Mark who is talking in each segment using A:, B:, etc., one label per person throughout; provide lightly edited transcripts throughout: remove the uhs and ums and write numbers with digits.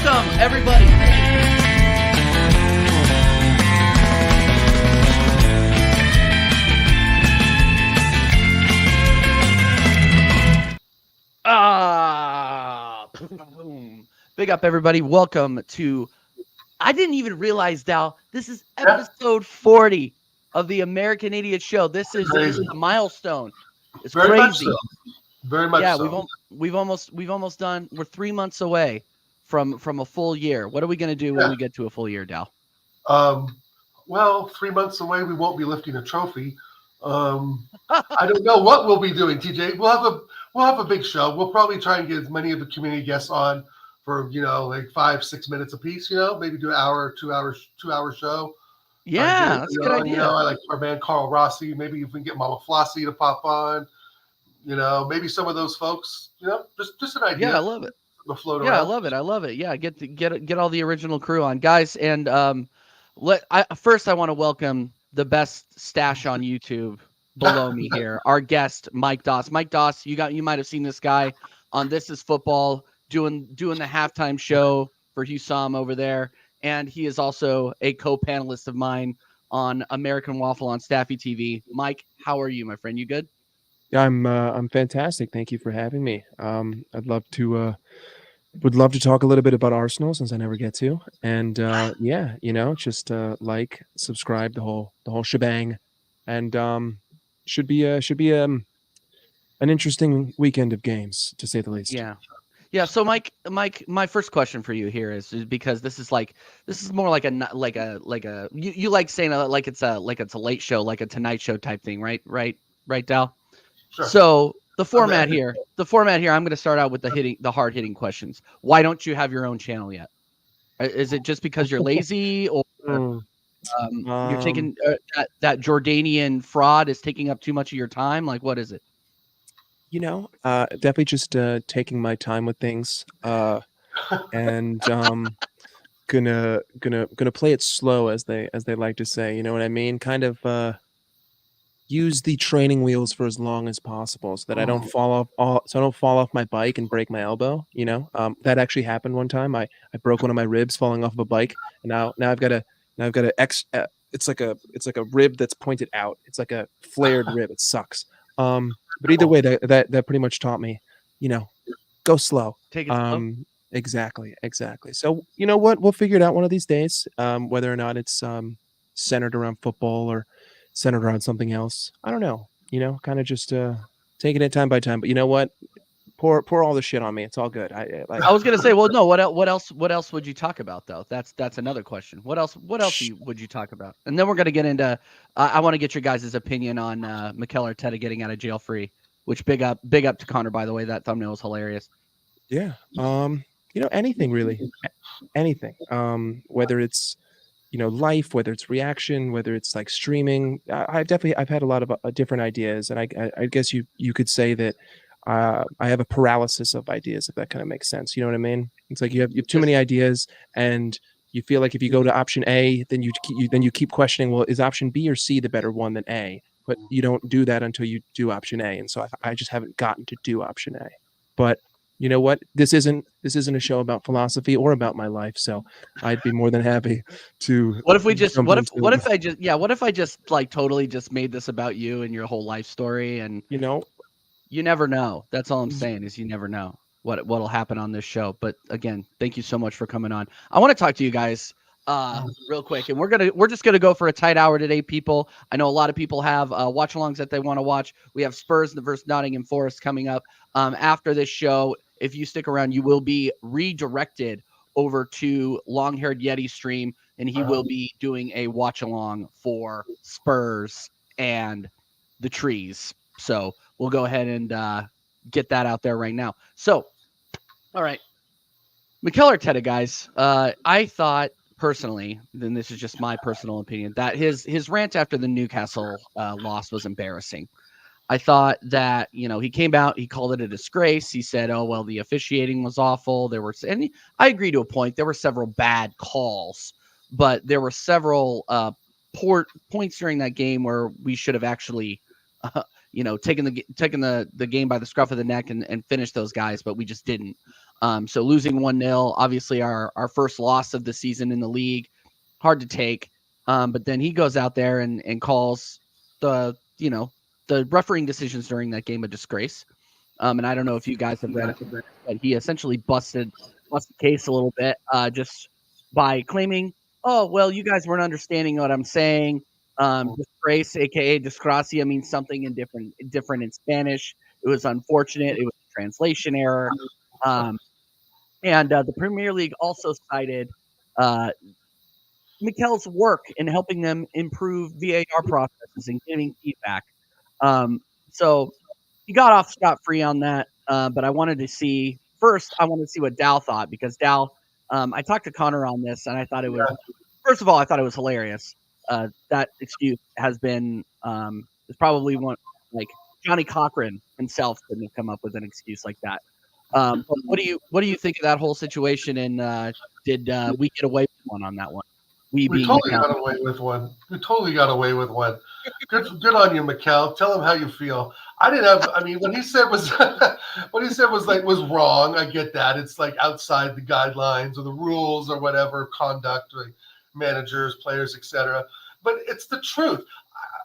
A: Welcome, everybody. Boom. Big up, everybody. Welcome to, I didn't even realize, Dal, this is episode 40 of the American Idiot Show. This is a milestone. It's
B: Very
A: crazy.
B: much so. Very much so.
A: Yeah, we've almost done. We're 3 months away from a full year. What are we going to do when we get to a full year, Dal?
B: Well, 3 months away, we won't be lifting a trophy. I don't know what we'll be doing, TJ. We'll have a big show. We'll probably try and get as many of the community guests on for like 5-6 minutes a piece. Maybe do an hour, 2 hour show.
A: Yeah, that's a good idea.
B: I like our man Carl Rossi. Maybe if we can get Mama Flossie to pop on. Maybe some of those folks. Just an idea.
A: Yeah, I love it.
B: Float
A: yeah,
B: around.
A: I love it. Yeah, get all the original crew on, guys. And first I want to welcome the best stash on YouTube below me here. Our guest, Mike Doss. Mike Doss, you might have seen this guy on This Is Football doing the halftime show for Husam over there, and he is also a co-panelist of mine on American Waffle on Staffy TV. Mike, how are you, my friend? You good?
C: Yeah, I'm fantastic. Thank you for having me. I'd love to would love to talk a little bit about Arsenal since I never get to. And just like, subscribe, the whole shebang, and should be an interesting weekend of games, to say the least.
A: Yeah. So Mike, my first question for you here is because this is more like a you like saying like it's a late show, like a Tonight Show type thing, right, Dal?
B: Sure.
A: So the format here, I'm going to start out with the hard hitting questions. Why don't you have your own channel yet? Is it just because you're lazy, or you're taking that Jordanian fraud is taking up too much of your time? Like, what is it?
C: Definitely just taking my time with things, and gonna play it slow, as they like to say. You know what I mean? Kind of use the training wheels for as long as possible, so that I don't fall off my bike and break my elbow. That actually happened one time. I broke one of my ribs falling off of a bike, and now I've got a it's like a rib that's pointed out. It's like a flared rib. It sucks. But either way, that pretty much taught me, go slow.
A: Take it slow.
C: Exactly. So you know what? We'll figure it out one of these days. Whether or not it's centered around football or centered around something else, I don't know. Kind of just taking it time by time. But you know what? Pour all the shit on me. It's all good. I
A: was gonna say, well, no. What else would you talk about, though? That's another question. What else would you talk about? And then we're gonna get into. I want to get your guys' opinion on Mikel Arteta getting out of jail free. Which big up to Connor, by the way. That thumbnail is hilarious.
C: Yeah. Anything really, anything. Whether it's life, whether it's reaction, whether it's like streaming. I've had a lot of different ideas, and I guess you could say that. I have a paralysis of ideas, if that kind of makes sense. You know what I mean? It's like you have too many ideas, and you feel like if you go to option A, then you keep questioning, well, is option B or C the better one than A? But you don't do that until you do option A, and so I just haven't gotten to do option A. But you know what? This isn't a show about philosophy or about my life, so I'd be more than happy to.
A: What if I just like totally just made this about you and your whole life story, and you never know. That's all I'm saying, is you never know what'll happen on this show. But again, thank you so much for coming on. I want to talk to you guys real quick, and we're just gonna go for a tight hour today, people. I know a lot of people have watch-alongs that they want to watch. We have Spurs versus Nottingham Forest coming up after this show. If you stick around, you will be redirected over to Long-Haired Yeti stream, and he will be doing a watch-along for Spurs and the Trees. So we'll go ahead and get that out there right now. So, all right. Mikel Arteta, guys. I thought personally, then this is just my personal opinion, that his rant after the Newcastle loss was embarrassing. I thought that, he came out, he called it a disgrace. He said, oh, well, the officiating was awful. I agree to a point. There were several bad calls, but there were several poor points during that game where we should have actually taking the game by the scruff of the neck and finish those guys, but we just didn't. So losing 1-0, obviously our first loss of the season in the league, hard to take. But then he goes out there and calls the refereeing decisions during that game a disgrace. And I don't know if you guys have read it, but he essentially busted the case a little bit, just by claiming, oh, well, you guys weren't understanding what I'm saying. Disgrace, aka disgracia, means something different in Spanish. It was unfortunate. It was a translation error. And the Premier League also cited Mikel's work in helping them improve VAR processes and giving feedback. So he got off scot-free on that. But I wanted to see what Dal thought, because Dal, I talked to Connor on this, and I thought it was, first of all, I thought it was hilarious. That excuse has been, is probably one, like Johnny Cochran himself couldn't have come up with an excuse like that. But what do you think of that whole situation? And did we get away with one on that one?
B: We totally got away with one. We totally got away with one. Good on you, Mikel. Tell him how you feel. When he said was wrong. I get that. It's like outside the guidelines or the rules or whatever, conduct, or managers, players, etc. But it's the truth.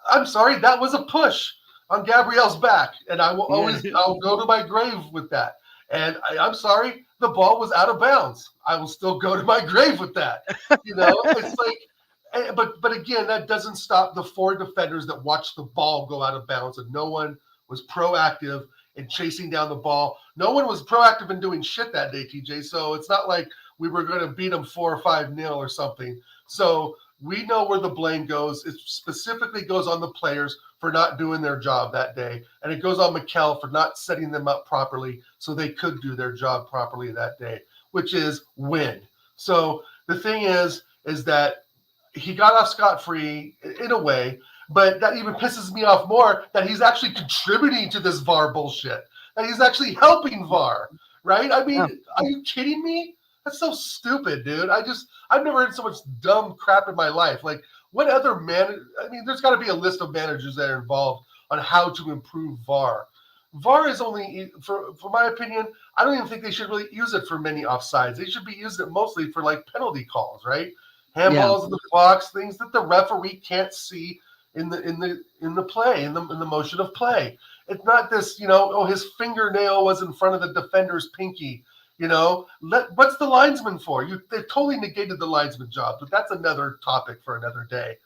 B: I'm sorry, that was a push on Gabriel's back, and I will I'll go to my grave with that. And I'm sorry, the ball was out of bounds. I will still go to my grave with that. It's like, but again, that doesn't stop the 4 defenders that watched the ball go out of bounds, and no one was proactive in chasing down the ball. No one was proactive in doing shit that day, TJ. So it's not like we were going to beat them 4 or 5-0 or something. So we know where the blame goes. It specifically goes on the players for not doing their job that day. And it goes on Mikel for not setting them up properly so they could do their job properly that day, which is win. So the thing is that he got off scot-free in a way, but that even pisses me off more that he's actually contributing to this VAR bullshit, that he's actually helping VAR, right? I mean, Are you kidding me? That's so stupid, dude. I've never heard so much dumb crap in my life. Like, what other there's got to be a list of managers that are involved on how to improve VAR. VAR is only, for my opinion, I don't even think they should really use it for many offsides. They should be using it mostly for like penalty calls, right? Handballs in the box, things that the referee can't see in the play, in the motion of play. It's not this, his fingernail was in front of the defender's pinky. What's the linesman for? They've totally negated the linesman job, but that's another topic for another day.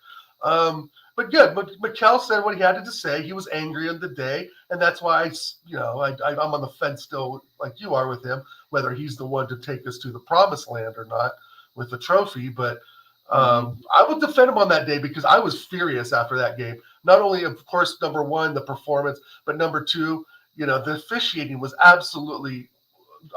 B: But good. Mikel said what he had to say. He was angry on the day, and that's why I'm on the fence still, like you are with him, whether he's the one to take us to the promised land or not with the trophy. But I will defend him on that day because I was furious after that game. Not only, of course, number one, the performance, but number two, the officiating was absolutely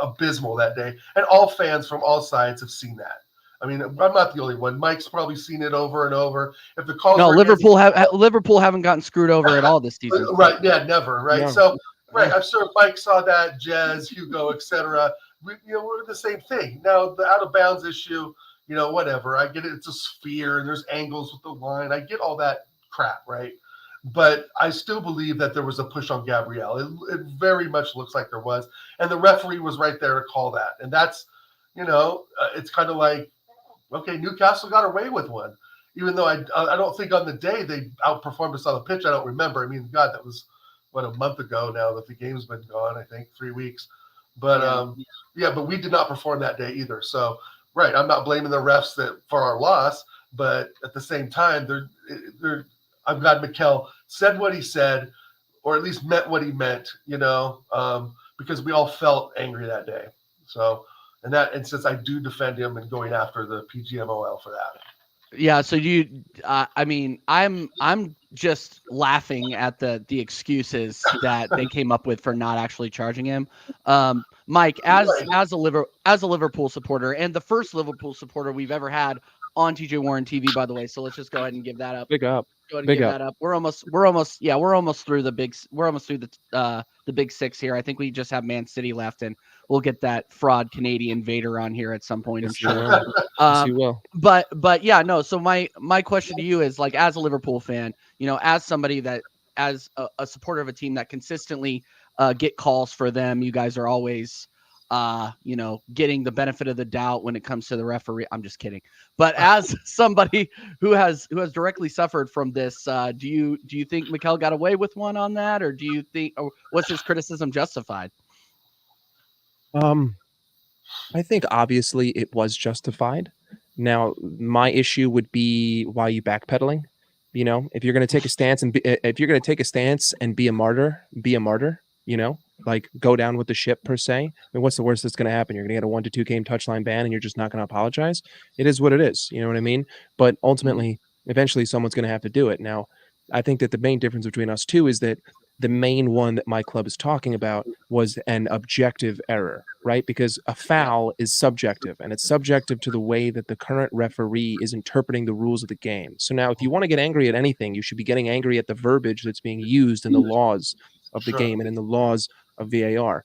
B: abysmal that day, and all fans from all sides have seen that. I mean, I'm not the only one. Mike's probably seen it over and over. If the calls
A: Liverpool haven't gotten screwed over at all this season.
B: Right? Yeah, never. Right.
C: No.
B: So, right. I'm sure Mike saw that. Jez, Hugo, etc. We're the same thing. Now, the out of bounds issue, whatever. I get it. It's a sphere, and there's angles with the line. I get all that crap, right? But I still believe that there was a push on Gabriel. It very much looks like there was. And the referee was right there to call that. And that's, it's kind of like, okay, Newcastle got away with one. Even though I don't think on the day they outperformed us on the pitch. I don't remember. I mean, God, that was, a month ago now that the game's been gone, I think, 3 weeks. But, but we did not perform that day either. So, right, I'm not blaming the refs for our loss. But at the same time, I'm glad Mikel said what he said, or at least meant what he meant, because we all felt angry that day. So, and since I do defend him and going after the PGMOL for that.
A: Yeah. So I'm just laughing at the excuses that they came up with for not actually charging him. Mike, as a Liverpool supporter, and the first Liverpool supporter we've ever had on TJ Warren TV, by the way. So let's just go ahead and give that up.
C: Big up.
A: Go ahead and give that up. We're almost through the big six here. I think we just have Man City left, and we'll get that fraud Canadian Vader on here at some point. I'm sure.
C: Yes, you will.
A: But yeah, no. So my question to you is, like, as a Liverpool fan, as somebody that as a supporter of a team that consistently get calls for them, you guys are always getting the benefit of the doubt when it comes to the referee. I'm just kidding. But as somebody who has directly suffered from this, do you think Mikel got away with one on that, or do you think, or was his criticism justified?
C: I think obviously it was justified. Now, my issue would be, why are you backpedaling? If you're going to take a stance and be a martyr, be a martyr. Like go down with the ship per se. I mean, what's the worst that's going to happen? You're going to get a 1 to 2 game touchline ban, and you're just not going to apologize. It is what it is. You know what I mean? But ultimately, eventually, someone's going to have to do it. Now, I think that the main difference between us two is that the main one that my club is talking about was an objective error, right? Because a foul is subjective, and it's subjective to the way that the current referee is interpreting the rules of the game. So now, if you want to get angry at anything, you should be getting angry at the verbiage that's being used in the laws of the game and in the laws of VAR.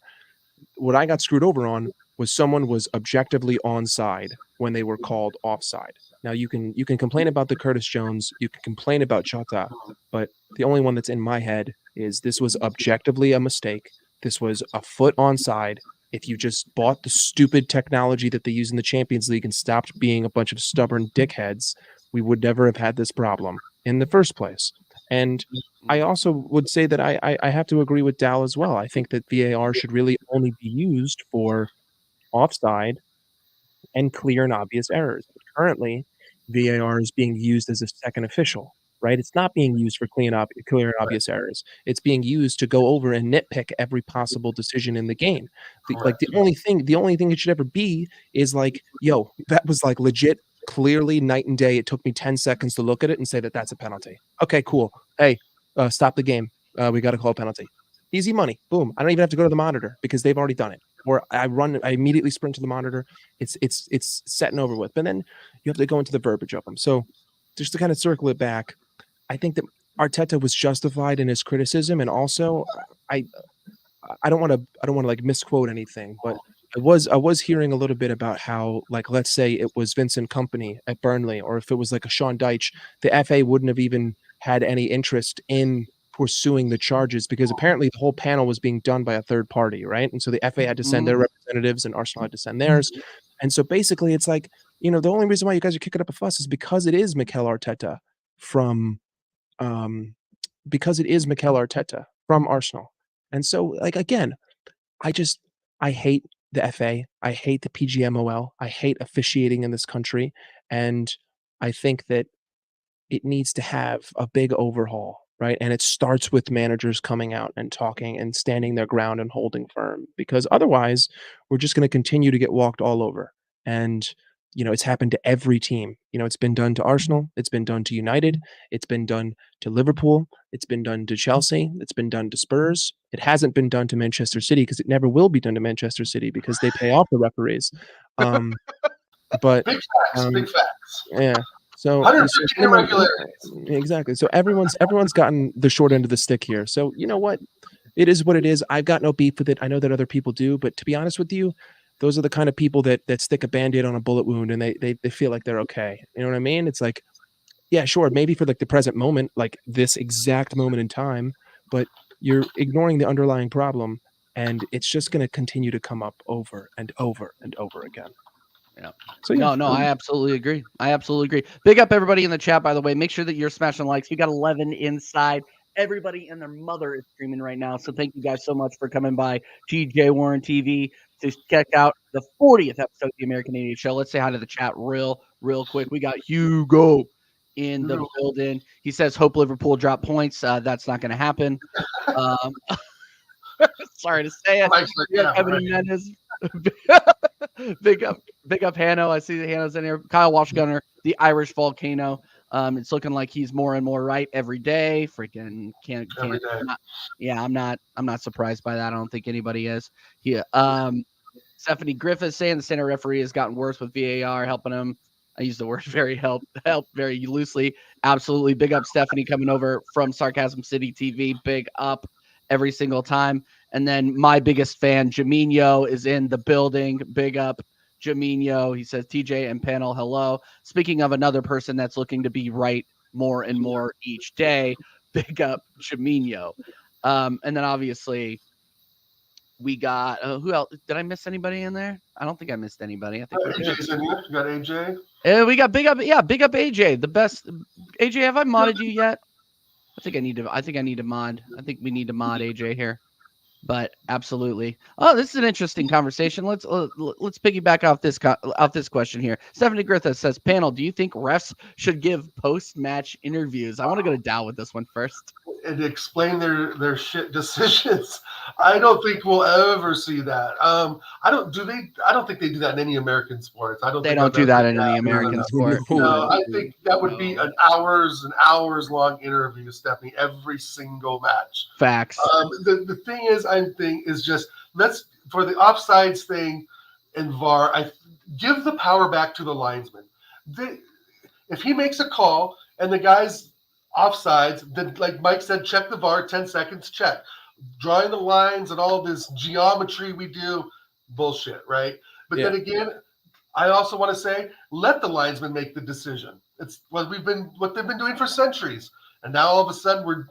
C: What I got screwed over on was someone was objectively onside when they were called offside. Now you can complain about the Curtis Jones, you can complain about Jota, but the only one that's in my head is this was objectively a mistake. This was a foot onside. If you just bought the stupid technology that they use in the Champions League and stopped being a bunch of stubborn dickheads, we would never have had this problem in the first place. And I also would say that I have to agree with Dal as well. I think that VAR should really only be used for offside and clear and obvious errors. But currently, VAR is being used as a second official, right? It's not being used for clear and obvious errors. It's being used to go over and nitpick every possible decision in the game. The only thing it should ever be is like, yo, that was like legit, clearly night and day. It took me 10 seconds to look at it and say that that's a penalty. Okay, cool. Hey, stop the game. We got to call a penalty. Easy money. Boom. I don't even have to go to the monitor because they've already done it. Or I immediately sprint to the monitor. It's set and over with. But then you have to go into the verbiage of them. So just to kind of circle it back, I think that Arteta was justified in his criticism, and also I don't want to like misquote anything, but I was hearing a little bit about how, like, let's say it was Vincent Kompany at Burnley, or if it was like a Sean Dyche, the FA wouldn't have even had any interest in pursuing the charges because apparently the whole panel was being done by a third party, right? And so the FA had to send their representatives and Arsenal had to send theirs. And so basically it's like, the only reason why you guys are kicking up a fuss is because it is Mikel Arteta from Arsenal. And so, like, again, I hate the FA. I hate the PGMOL. I hate officiating in this country. And I think that it needs to have a big overhaul, right? And it starts with managers coming out and talking and standing their ground and holding firm, because otherwise we're just going to continue to get walked all over. And, it's happened to every team. It's been done to Arsenal. It's been done to United. It's been done to Liverpool. It's been done to Chelsea. It's been done to Spurs. It hasn't been done to Manchester City because it never will be done to Manchester City because they pay off the referees. But
B: big facts.
C: Yeah. So
B: 150 irregularities.
C: Exactly. So everyone's gotten the short end of the stick here. So you know what? It is what it is. I've got no beef with it. I know that other people do, but to be honest with you, those are the kind of people that stick a Band-Aid on a bullet wound and they feel like they're okay. You know what I mean? It's like, yeah, sure, maybe for like the present moment, like this exact moment in time, but you're ignoring the underlying problem, and it's just going to continue to come up over and over and over again.
A: Yeah. So yeah. No, I absolutely agree. Big up everybody in the chat, by the way. Make sure that you're smashing likes. We got 11 inside. Everybody and their mother is streaming right now. So thank you guys so much for coming by GJ Warren TV to check out the 40th episode of the American Idiot Show. Let's say hi to the chat real quick. We got Hugo in the building. He says, hope Liverpool drop points. That's not going to happen. Sorry to say it. Big up Hanno. I see the Hanno's in here. Kyle Walshgunner, the Irish volcano. It's looking like he's more and more right every day. Freaking can't. I'm not surprised by that. I don't think anybody is. Stephanie Griffiths saying the center referee has gotten worse with VAR helping him. I use the word help very loosely. Absolutely. Big up Stephanie coming over from Sarcasm City TV. Big up every single time. And then my biggest fan, Jaminho, is in the building. Big up Jaminho. He says, TJ and panel, hello. Speaking of another person that's looking to be right more and more each day, big up Chimino. And then obviously we got who else? Did I miss anybody in there? I don't think I missed anybody. I think
B: AJ's in here. You got AJ.
A: We got big up AJ, the best. AJ, have I modded you yet? I think I need to mod. I think we need to mod AJ here. But absolutely. Oh, this is an interesting conversation. Let's piggyback off this question here. Stephanie Griffith says, "Panel, do you think refs should give post-match interviews?" I want to go to Dow with this one first.
B: And explain their shit decisions. I don't think we'll ever see that. I don't think they do that in any American sports.
A: They don't do that in any American sport.
B: No, I think that would be an hours and hours long interview, Stephanie, every single match.
A: Facts.
B: The thing is, is just for the offsides thing and VAR, I give the power back to the linesman. If he makes a call and the guy's offsides, then like Mike said, check the VAR, 10 seconds, check. Drawing the lines and all this geometry we do, bullshit, right? But then again, I also want to say, let the linesman make the decision. It's what they've been doing for centuries. And now all of a sudden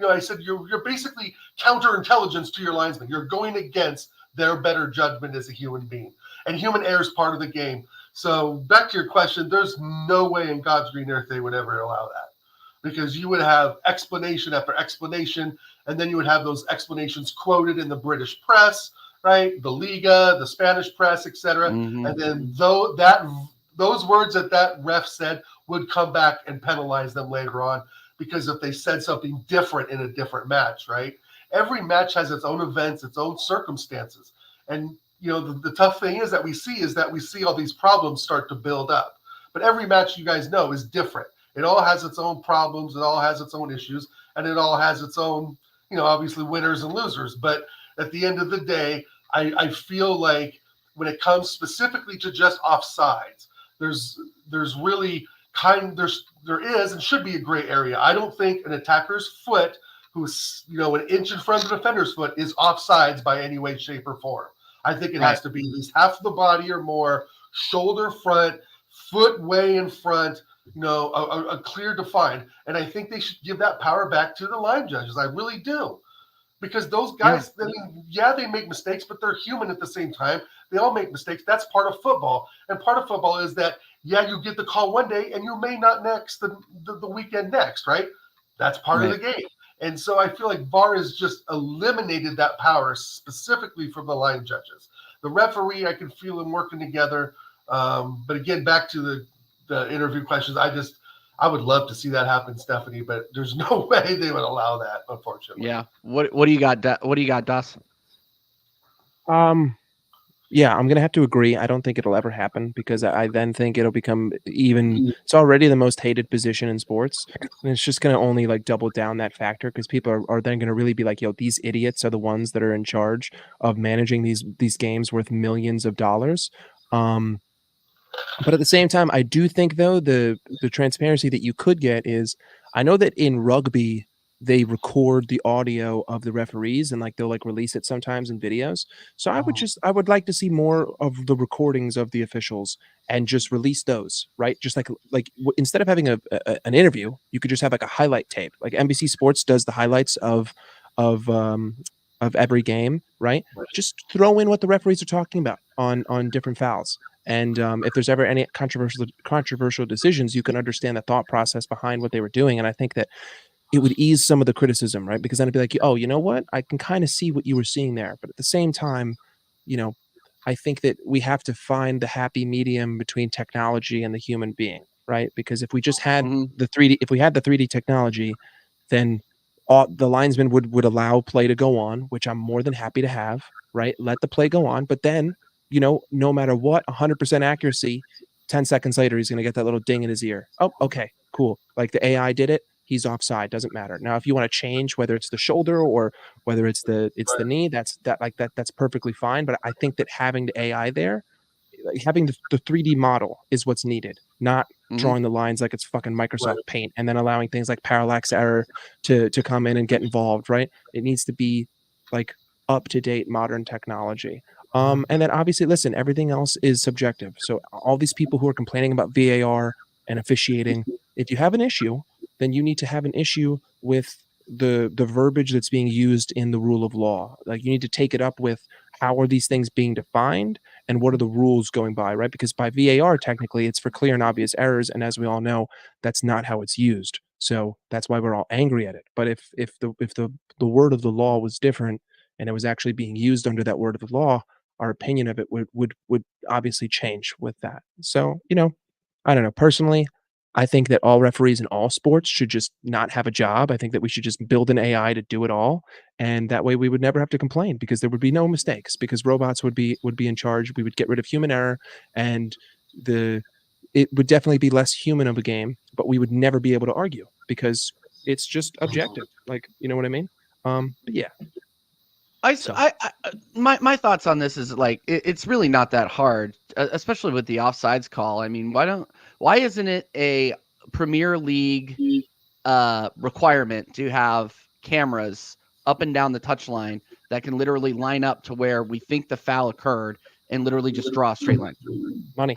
B: I said you're basically counterintelligence to your linesman. You're going against their better judgment as a human being. And human error is part of the game. So back to your question, there's no way in God's green earth they would ever allow that. Because you would have explanation after explanation, and then you would have those explanations quoted in the British press, right? The Liga, the Spanish press, etc.
A: Mm-hmm.
B: And then those words that ref said would come back and penalize them later on, because if they said something different in a different match, right? Every match has its own events, its own circumstances. And the tough thing is that we see all these problems start to build up. But every match, you guys know, is different. It all has its own problems. It all has its own issues. And it all has its own, obviously winners and losers. But at the end of the day, I feel like when it comes specifically to just offsides, there's really there is and should be a gray area. I don't think an attacker's foot, who's an inch in front of the defender's foot, is offsides by any way, shape, or form. I think it has to be at least half the body or more, shoulder front, foot way in front, a clear defined. And I think they should give that power back to the line judges. I really do. Because those guys, they make mistakes, but they're human at the same time. They all make mistakes. That's part of football. And part of football is that, you get the call one day and you may not the weekend next, right? That's part of the game. And so I feel like VAR has just eliminated that power specifically from the line judges. The referee, I can feel them working together. But again, back to the interview questions, I would love to see that happen, Stephanie, but there's no way they would allow that, unfortunately.
A: Yeah. What do you got? What do you got, Das?
C: Yeah, I'm gonna have to agree. I don't think it'll ever happen, because I then think it'll become it's already the most hated position in sports, and it's just gonna only double down that factor, because people are then gonna really be like, these idiots are the ones that are in charge of managing these games worth millions of dollars. But at the same time, I do think, though, the transparency that you could get is, I know that in rugby they record the audio of the referees, and they'll release it sometimes in videos. So I would like to see more of the recordings of the officials and just release those, right? Just instead of having an interview, you could just have a highlight tape. Like NBC Sports does the highlights of every game, right? Just throw in what the referees are talking about on different fouls. And if there's ever any controversial decisions, you can understand the thought process behind what they were doing. And I think that it would ease some of the criticism, right? Because then it'd be like, oh, you know what? I can kind of see what you were seeing there. But at the same time, I think that we have to find the happy medium between technology and the human being, right? Because if we just had the 3D technology, then the linesman would allow play to go on, which I'm more than happy to have, right? Let the play go on. But then, no matter what, 100% accuracy, 10 seconds later, he's going to get that little ding in his ear. Oh, okay, cool. Like the AI did it. He's offside. Doesn't matter. Now, if you want to change whether it's the shoulder or whether it's the knee, that's perfectly fine. But I think that having the AI there, having the 3D model is what's needed, not drawing the lines like it's fucking Microsoft Paint and then allowing things like parallax error to come in and get involved, right? It needs to be up-to-date modern technology. And then obviously, listen, everything else is subjective. So all these people who are complaining about VAR and officiating, if you have an issue, then you need to have an issue with the verbiage that's being used in the rule of law. Like, you need to take it up with how are these things being defined and what are the rules going by, right? Because by VAR, technically, it's for clear and obvious errors, and as we all know, that's not how it's used. So that's why we're all angry at it. But if the word of the law was different and it was actually being used under that word of the law, our opinion of it would obviously change with that. So, I don't know. Personally, I think that all referees in all sports should just not have a job. I think that we should just build an AI to do it all, and that way we would never have to complain because there would be no mistakes because robots would be in charge. We would get rid of human error, and it would definitely be less human of a game, but we would never be able to argue because it's just objective. Like, you know what I mean? But yeah.
A: My thoughts on this is like it's really not that hard, especially with the offsides call. I mean, why isn't it a Premier League requirement to have cameras up and down the touchline that can literally line up to where we think the foul occurred and literally just draw a straight line?
C: Money.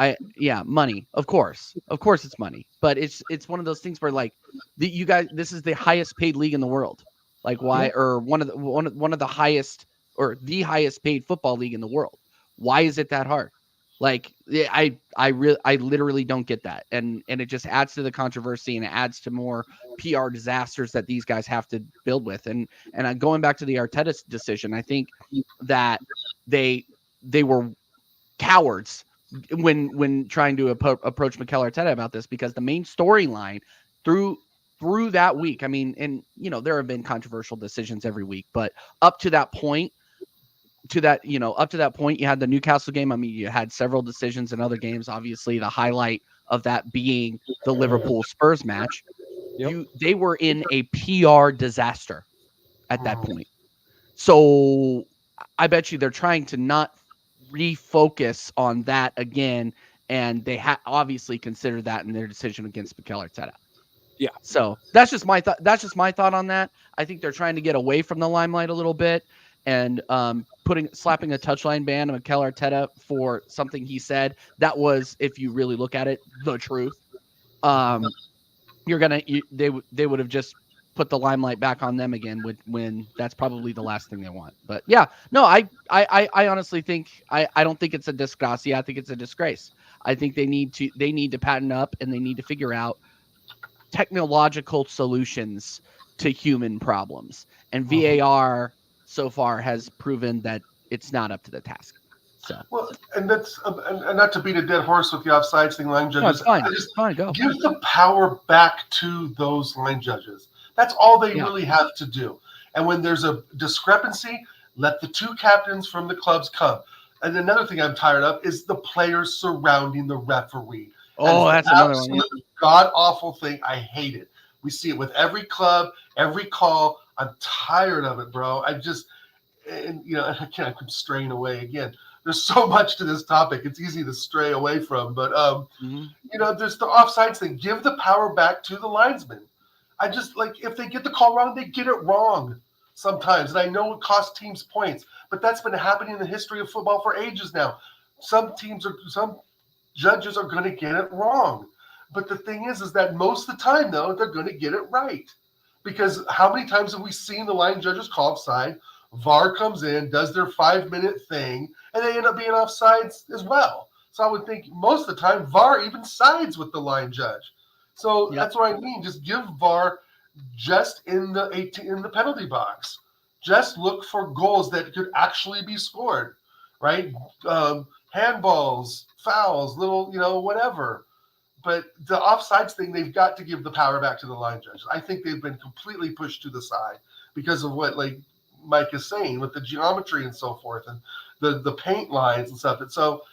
A: Money. Of course, it's money, but it's one of those things where like you guys, this is the highest paid league in the world. Like why, or one of the highest or the highest paid football league in the world. Why is it that hard? Like I literally don't get that. And it just adds to the controversy and it adds to more PR disasters that these guys have to build with. And going back to the Arteta decision, I think that they were cowards when trying to approach Mikel Arteta about this, because the main storyline through that week, I mean, and there have been controversial decisions every week, but up to that point, you had the Newcastle game. I mean, you had several decisions in other games. Obviously, the highlight of that being the Liverpool Spurs match.
C: Yep.
A: They were in a PR disaster at that point. So I bet you they're trying to not refocus on that again, and they obviously considered that in their decision against Mikel Arteta.
C: Yeah.
A: So that's just my thought. That's just my thought on that. I think they're trying to get away from the limelight a little bit, and slapping a touchline ban on Mikel Arteta for something he said that was, if you really look at it, the truth. They would have just put the limelight back on them again when that's probably the last thing they want. But yeah, no, I honestly think I don't think it's a disgrace. I think it's a disgrace. I think they need to patent up and they need to figure out technological solutions to human problems. And VAR so far has proven that it's not up to the task. So
B: and that's and not to beat a dead horse with the offsides thing, line judges.
A: No, it's fine. Go.
B: Give the power back to those line judges. That's all they really have to do. And when there's a discrepancy, let the two captains from the clubs come. And another thing I'm tired of is the players surrounding the referee.
A: That's another one.
B: God awful thing. I hate it. We see it with every club, every call. I'm tired of it, bro. I can't straying away again. There's so much to this topic. It's easy to stray away from, but there's the offsides thing. Give the power back to the linesman. I just if they get the call wrong, they get it wrong sometimes. And I know it costs teams points, but that's been happening in the history of football for ages now. Some judges are going to get it wrong. But the thing is that most of the time, though, they're going to get it right. Because how many times have we seen the line judges call offside? VAR comes in, does their 5-minute thing, and they end up being offsides as well. So I would think most of the time VAR even sides with the line judge. So that's what I mean. Just give VAR just in the penalty box. Just look for goals that could actually be scored, right? Handballs, fouls, little, whatever. But the offsides thing, they've got to give the power back to the line judges. I think they've been completely pushed to the side because of what Mike is saying with the geometry and so forth and the paint lines and stuff. And so,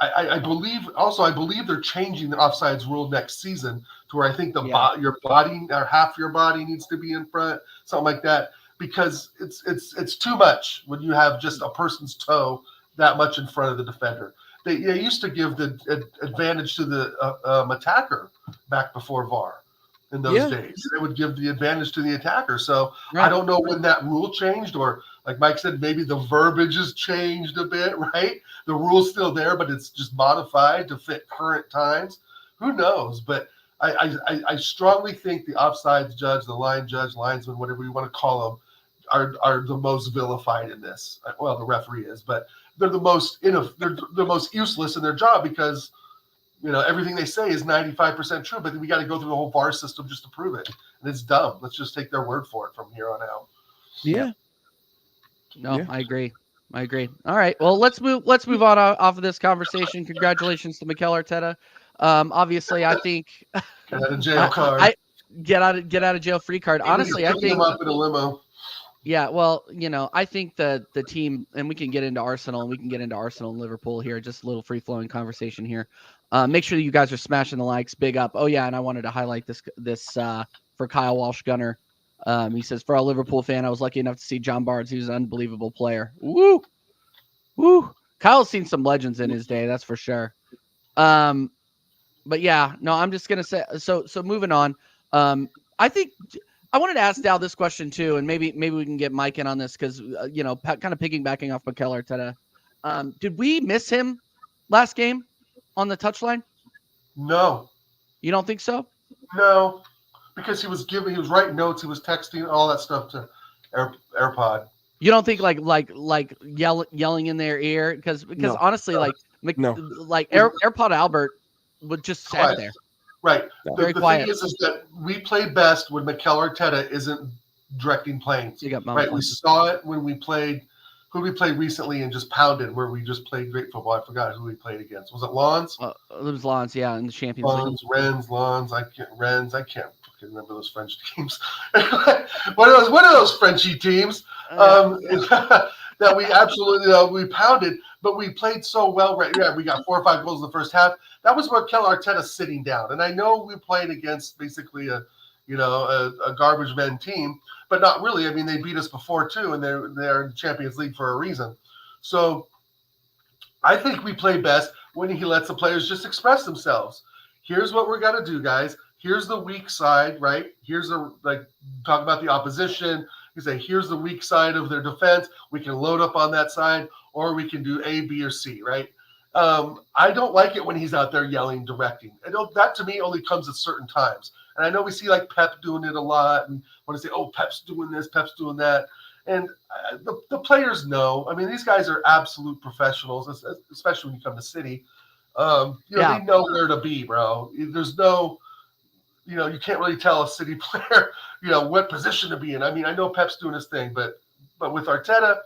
B: I believe they're changing the offsides rule next season to where I think your body or half your body needs to be in front, something like that, because it's too much when you have just a person's toe that much in front of the defender. They used to give the advantage to the attacker back before VAR in those days. They would give the advantage to the attacker. So I don't know when that rule changed, or like Mike said, maybe the verbiage has changed a bit, right? The rule's still there, but it's just modified to fit current times. Who knows? But I strongly think the offsides judge, the line judge, linesman, whatever you want to call them, are the most vilified in this. Well, the referee is, but they're the most they're the most useless in their job because everything they say is 95% true, but we got to go through the whole VAR system just to prove it, and it's dumb. Let's just take their word for it from here on out.
C: Yeah.
A: No, yeah. I agree. All right. Well, let's move on off of this conversation. Congratulations to Mikel Arteta. Obviously, I think
B: get out of jail card.
A: Get out of jail free card. Honestly, I think
B: him up in a limo.
A: Yeah, well, I think the team, and we can get into Arsenal, and Liverpool here. Just a little free flowing conversation here. Make sure that you guys are smashing the likes. Big up. Oh yeah, and I wanted to highlight this for Kyle Walsh Gunner. He says, for a Liverpool fan, I was lucky enough to see John Barnes. He was an unbelievable player. Woo! Kyle's seen some legends in his day, that's for sure. But yeah, no, I'm just gonna say. So moving on. I think I wanted to ask Dal this question too, and maybe we can get Mike in on this because kind of piggybacking off Mikel Arteta. Did we miss him last game on the touchline?
B: No.
A: You don't think so?
B: No. Because he was writing notes, he was texting, all that stuff to AirPod.
A: You don't think like yelling in their ear? Because
C: no.
A: Honestly, AirPod Albert would just sat there.
B: Right.
A: No.
B: The thing is that we play best when Mikel Arteta isn't directing plays. Right. We saw it when we played. Who we played recently and just pounded, where we just played great football. I forgot who we played against. Was it Lons?
A: It was Lons, yeah, in the Champions League.
B: Lons. I can't remember those French teams. What are those Frenchy teams that we absolutely we pounded, but we played so well. Right, yeah, we got 4 or 5 goals in the first half. That was where Mikel Arteta sitting down, and I know we played against basically a garbage men team, but not really. I mean, they beat us before too, and they're in the Champions League for a reason. So I think we play best when he lets the players just express themselves. Here's what we're gonna do, guys. Here's the weak side, right? Here's talk about the opposition. You say, here's the weak side of their defense. We can load up on that side, or we can do A, B, or C, right? I don't like it when he's out there yelling, directing. That to me only comes at certain times. And I know we see like Pep doing it a lot, and want to say, oh, Pep's doing this, Pep's doing that. And the players know. I mean, these guys are absolute professionals, especially when you come to City. They know where to be, bro. There's no, you can't really tell a City player, what position to be in. I mean, I know Pep's doing his thing, but with Arteta,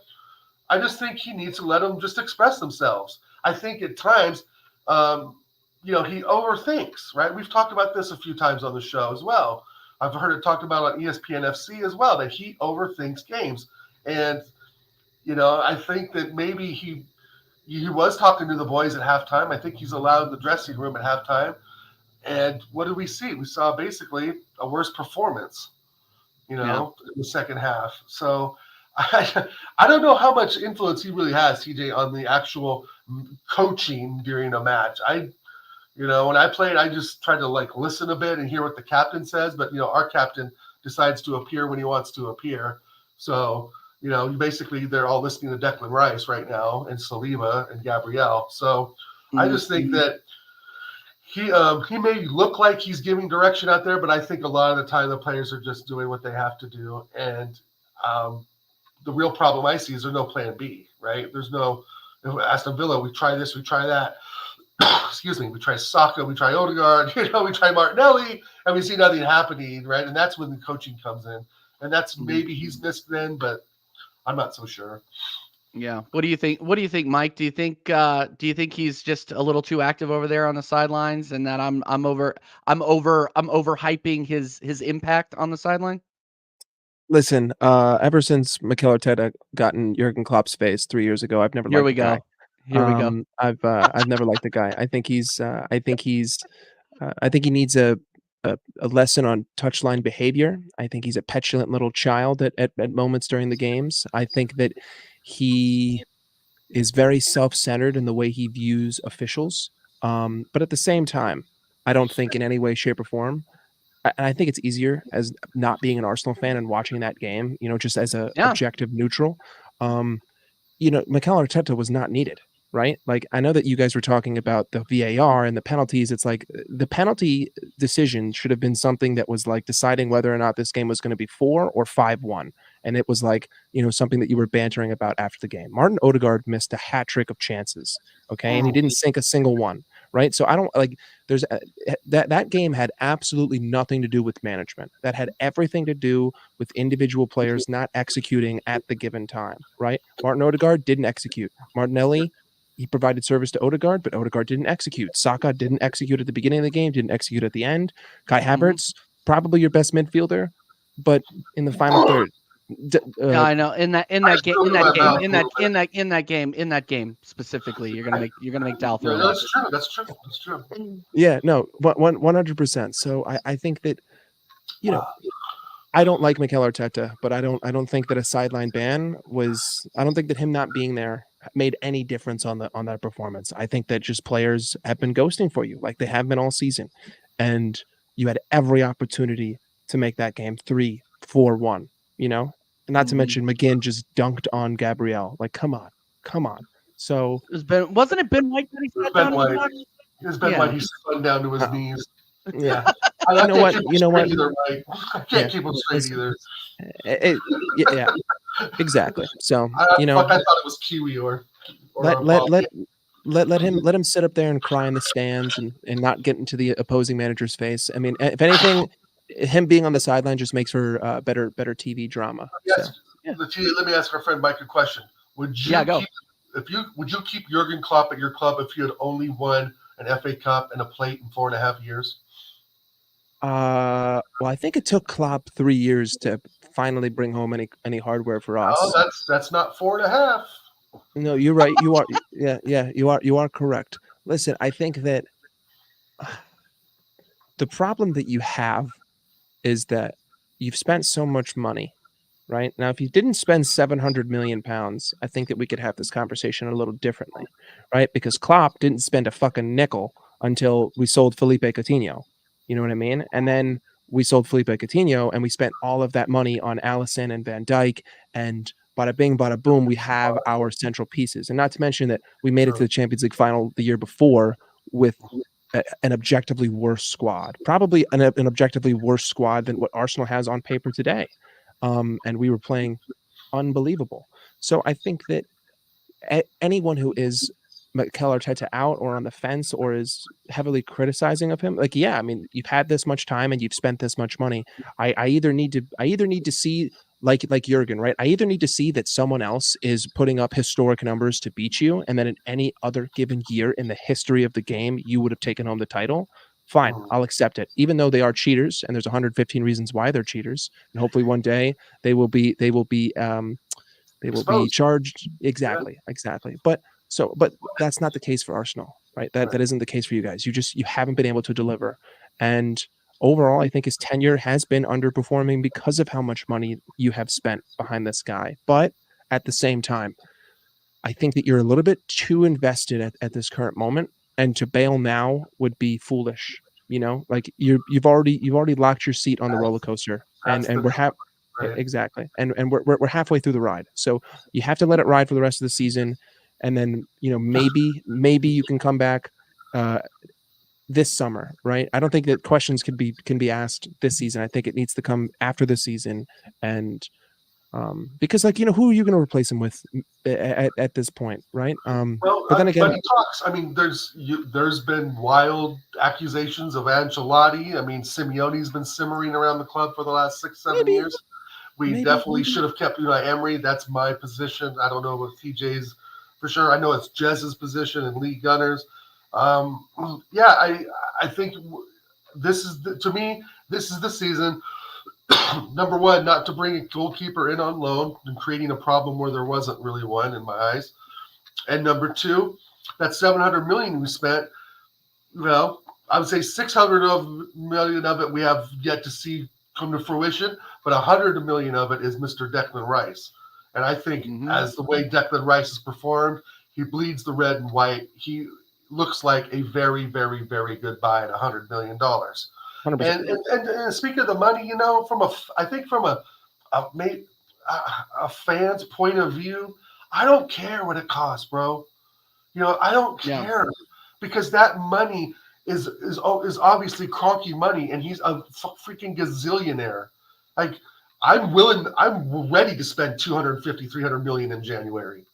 B: I just think he needs to let them just express themselves. I think at times, he overthinks, right? We've talked about this a few times on the show as well. I've heard it talked about on ESPN FC as well, that he overthinks games. And, I think that maybe he was talking to the boys at halftime. I think he's allowed in the dressing room at halftime. And what did we see? We saw basically a worse performance, in the second half. So I don't know how much influence he really has, TJ, on the actual coaching during a match. When I played, I just tried to listen a bit and hear what the captain says. But, our captain decides to appear when he wants to appear. So, basically they're all listening to Declan Rice right now and Saliba and Gabriel. So I just think that he may look like he's giving direction out there, but I think a lot of the time the players are just doing what they have to do. And the real problem I see is there's no plan B, right? There's no Aston Villa. We try this, we try that. Excuse me. We try Saka, we try Odegaard, we try Martinelli, and we see nothing happening, right? And that's when the coaching comes in, and that's maybe he's missed then, but I'm not so sure.
A: Yeah. What do you think? Mike? Do you think he's just a little too active over there on the sidelines, and that I'm overhyping his impact on the sideline?
C: Listen, ever since Mikel Arteta got in Jurgen Klopp's face 3 years ago, I've never liked the guy.
A: Here we go.
C: I've never liked the guy. I think he needs a lesson on touchline behavior. I think he's a petulant little child at moments during the games. I think that he is very self-centered in the way he views officials. But at the same time, I don't think in any way, shape, or form. And I think it's easier as not being an Arsenal fan and watching that game, just as a objective neutral. Mikel Arteta was not needed. right? Like, I know that you guys were talking about the VAR and the penalties. It's like the penalty decision should have been something that was like deciding whether or not this game was going to be 4 or 5-1. And it was like, something that you were bantering about after the game. Martin Odegaard missed a hat trick of chances, okay? And he didn't sink a single one, right? So I don't like there's that game had absolutely nothing to do with management. That had everything to do with individual players not executing at the given time, right? Martin Odegaard didn't execute. Martinelli, he provided service to Odegaard, but Odegaard didn't execute. Saka didn't execute at the beginning of the game, didn't execute at the end. Kai Havertz, probably your best midfielder, but in the final third.
A: Yeah, I know. In that game specifically, you're gonna make Dal throw.
B: That's true.
C: Yeah, no, 100%. So I think that, I don't like Mikel Arteta, but I don't think that a sideline ban I don't think that him not being there made any difference on that performance. I think that just players have been ghosting for you, like they have been all season, and you had every opportunity to make that game 3-4-1. And not to mention McGinn just dunked on Gabriel. Like, come on. So
A: wasn't it Ben White that he sat down?
B: White. He spun down to his knees.
C: Yeah. You know what?
B: Either, right? I can't keep him straight either.
C: Yeah, exactly. So
B: I thought it was Kiwi or
C: let him sit up there and cry in the stands and not get into the opposing manager's face. I mean, if anything, him being on the sideline just makes for better TV drama.
B: Yes. So, let me ask our friend Mike a question. Would you keep Jurgen Klopp at your club if you had only won an FA Cup and a plate in 4.5 years?
C: Well, I think it took Klopp 3 years to finally bring home any hardware for us.
B: Oh, that's not 4.5.
C: No, you're right. You are. Yeah. You are correct. Listen, I think that the problem that you have is that you've spent so much money, right? Now, if you didn't spend 700 million pounds, I think that we could have this conversation a little differently, right? Because Klopp didn't spend a fucking nickel until we sold Felipe Coutinho. You know what I mean? And then we sold Felipe Coutinho and we spent all of that money on Alisson and Van Dijk, and bada bing, bada boom, we have our central pieces. And not to mention that we made it to the Champions League final the year before with an objectively worse squad, probably an objectively worse squad than what Arsenal has on paper today. And we were playing unbelievable. So I think that anyone who is Mikel Arteta out or on the fence or is heavily criticizing of him, like, yeah, I mean, you've had this much time and you've spent this much money. I either need to see, like Jurgen, right? I either need to see that someone else is putting up historic numbers to beat you, and then in any other given year in the history of the game, you would have taken home the title. Fine, I'll accept it, even though they are cheaters, and there's 115 reasons why they're cheaters, and hopefully one day they will be charged. Exactly. But that's not the case for Arsenal, right? That isn't the case for you guys. You haven't been able to deliver, and overall, I think his tenure has been underperforming because of how much money you have spent behind this guy. But at the same time, I think that you're a little bit too invested at this current moment, and to bail now would be foolish. Like you've already locked your seat on the roller coaster, and we're exactly, and we're halfway through the ride. So you have to let it ride for the rest of the season, and then maybe you can come back this summer, right? I don't think that questions can be asked this season. I think it needs to come after the season, and because who are you going to replace him with at this point, right? But then again,
B: he talks. I mean, there's been wild accusations of Ancelotti. I mean, Simeone's been simmering around the club for the last 6-7 years. We definitely should have kept Emery. That's my position. I don't know what TJ's for sure. I know it's Jez's position and Lee Gunner's. I think this is the season. Number one, not to bring a goalkeeper in on loan and creating a problem where there wasn't really one in my eyes. And number two, that 700 million we spent, I would say 600 million of it we have yet to see come to fruition, but 100 million of it is Mr. Declan Rice. And I think as the way Declan Rice has performed, he bleeds the red and white. He looks like a very, very, very good buy at $100 million. 100%. And speaking of the money, from a fan's point of view, I don't care what it costs, bro. I don't care because that money is obviously Kroenke money, and he's a freaking gazillionaire. Like, I'm ready to spend 250, 300 million in January.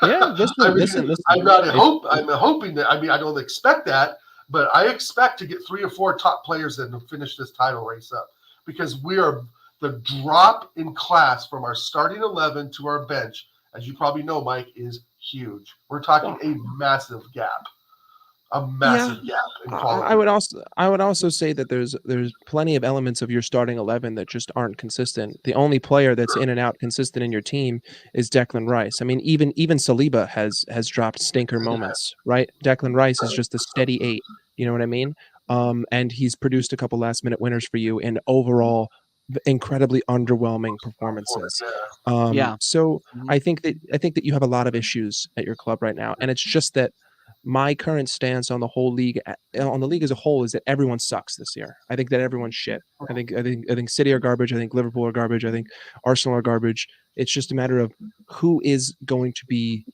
C: Yeah, listen.
B: I'm hoping that. I mean, I don't expect that, but I expect to get 3 or 4 top players in to finish this title race up, because we are the drop in class from our starting 11 to our bench, as you probably know, Mike, is huge. We're talking a massive gap. A massive gap in quality.
C: I would also say that there's plenty of elements of your starting 11 that just aren't consistent. The only player that's in and out consistent in your team is Declan Rice. I mean, even Saliba has dropped stinker moments, right? Declan Rice is just a steady 8. You know what I mean? And he's produced a couple last minute winners for you in overall incredibly underwhelming performances. So I think that you have a lot of issues at your club right now, and it's just that my current stance on the whole league, on the league as a whole, is that everyone sucks this year. I think that everyone's shit. I think City are garbage. I think Liverpool are garbage. I think Arsenal are garbage. It's just a matter of who is going to be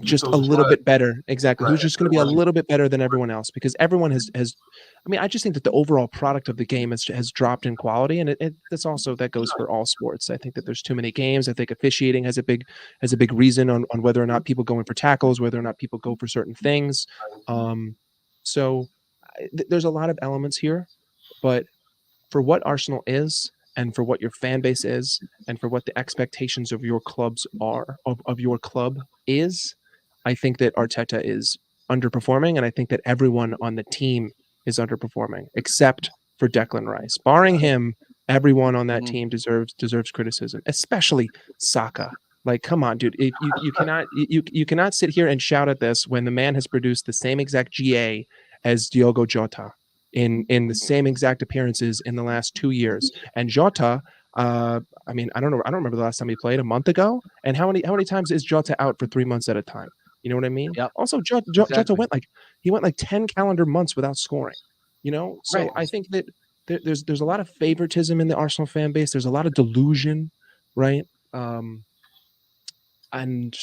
C: just a little bit better. Exactly. Who's just going to be a little bit better than everyone else, because everyone has I mean, I just think that the overall product of the game has dropped in quality, and that goes for all sports. I think that there's too many games. I think officiating has a big reason on whether or not people go in for tackles, whether or not people go for certain things. So there's a lot of elements here, but for what Arsenal is, and for what your fan base is, and for what the expectations of your clubs are, of your club is, I think that Arteta is underperforming, and I think that everyone on the team is underperforming, except for Declan Rice. Barring him, everyone on that team deserves criticism, especially Saka. Like, come on, dude! You cannot sit here and shout at this when the man has produced the same exact GA as Diogo Jota in the same exact appearances in the last 2 years. And Jota, I mean, I don't remember the last time he played, a month ago. And how many times is Jota out for 3 months at a time? You know what I mean?
A: Yep.
C: Also, Jota went like 10 calendar months without scoring. So I think that there's a lot of favoritism in the Arsenal fan base. There's a lot of delusion, right? And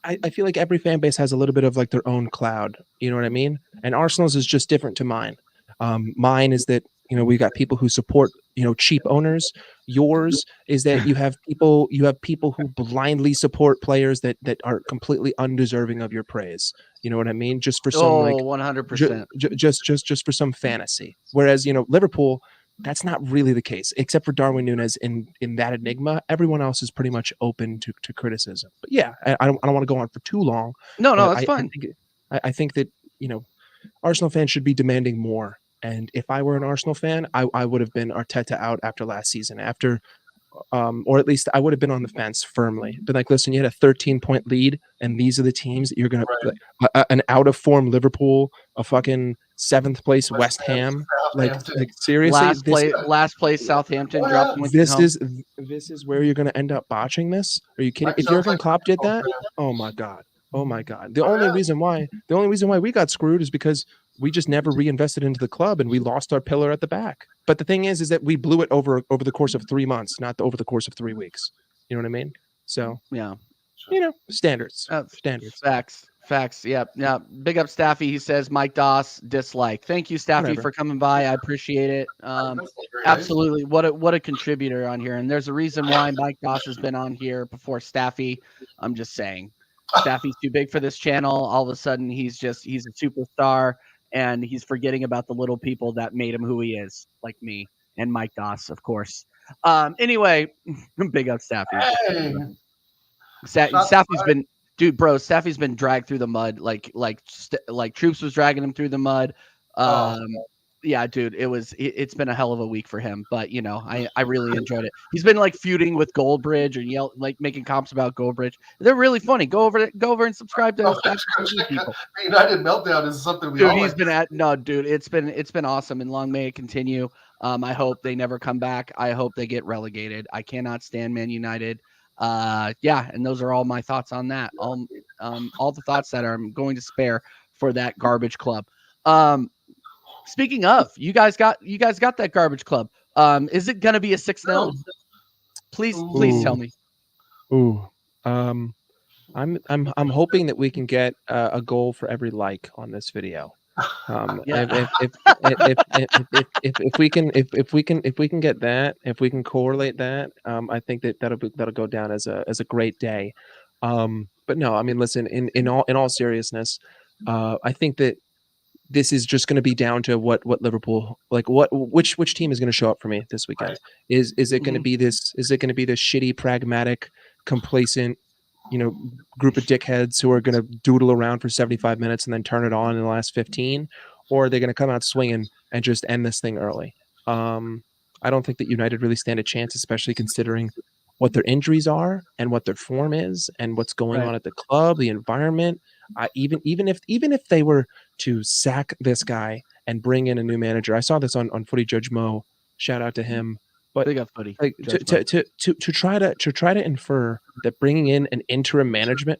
C: I feel like every fan base has a little bit of like their own cloud. You know what I mean? And Arsenal's is just different to mine. Mine is that, we got people who support, cheap owners. Yours is that you have people who blindly support players that are completely undeserving of your praise. You know what I mean? Just for some
A: 100%.
C: Just for some fantasy. Whereas, Liverpool, that's not really the case, except for Darwin Núñez in that enigma. Everyone else is pretty much open to criticism. But yeah, I don't want to go on for too long.
A: No, that's fine.
C: I think that, Arsenal fans should be demanding more. And if I were an Arsenal fan, I would have been Arteta out after last season, or at least I would have been on the fence firmly. Been like, listen, you had a 13-point lead, and these are the teams that you're going to an out of form Liverpool, a fucking 7th place West Ham. Like seriously,
A: last place Southampton dropped.
C: This is where you're going to end up botching this. Are you kidding? If Jurgen Klopp did that, oh my god. The only reason why we got screwed is because we just never reinvested into the club, and we lost our pillar at the back. But the thing is that we blew it over the course of 3 months, not over the course of 3 weeks. You know what I mean? So
A: yeah,
C: standards.
A: Facts. Yeah. Big up Staffy. He says Mike DAAS dislike. Thank you, Staffy, for coming by. I appreciate it. Absolutely. What a contributor on here. And there's a reason why Mike DAAS has been on here before Staffy. I'm just saying. Staffy's too big for this channel. All of a sudden, he's a superstar, and he's forgetting about the little people that made him who he is, like me and Mike DAAS, of course. Anyway, big up Staffy.
B: Hey.
A: Staffy's been, dude, bro. Staffy's been dragged through the mud, like Troops was dragging him through the mud. Yeah, dude, it's been a hell of a week for him, but I really enjoyed it. He's been like feuding with Goldbridge or making comps about Goldbridge. They're really funny. Go over and subscribe to people.
B: The United Meltdown is something
A: dude, it's been awesome, and long may it continue. I hope they never come back. I hope they get relegated. I cannot stand Man United. And those are all my thoughts on that. All the thoughts that I'm going to spare for that garbage club. Speaking of, you guys got that garbage club. Is it gonna be a 6-0? Please tell me.
C: I'm hoping that we can get a goal for every like on this video.
A: Yeah.
C: If we can get that, if we can correlate that, I think that'll go down as a great day. But no, I mean, listen, in all seriousness, I think that this is just going to be down to what Liverpool, like which team is going to show up for me this weekend. Is it going to be this? Is it going to be this shitty, pragmatic, complacent, group of dickheads who are going to doodle around for 75 minutes and then turn it on in the last 15, or are they going to come out swinging and just end this thing early? I don't think that United really stand a chance, especially considering what their injuries are and what their form is and what's going on at the club, the environment. Even if they were to sack this guy and bring in a new manager, I saw this on Footy Judge Mo. Shout out to him. But
A: Big up Footy.
C: like to try to infer that bringing in an interim manager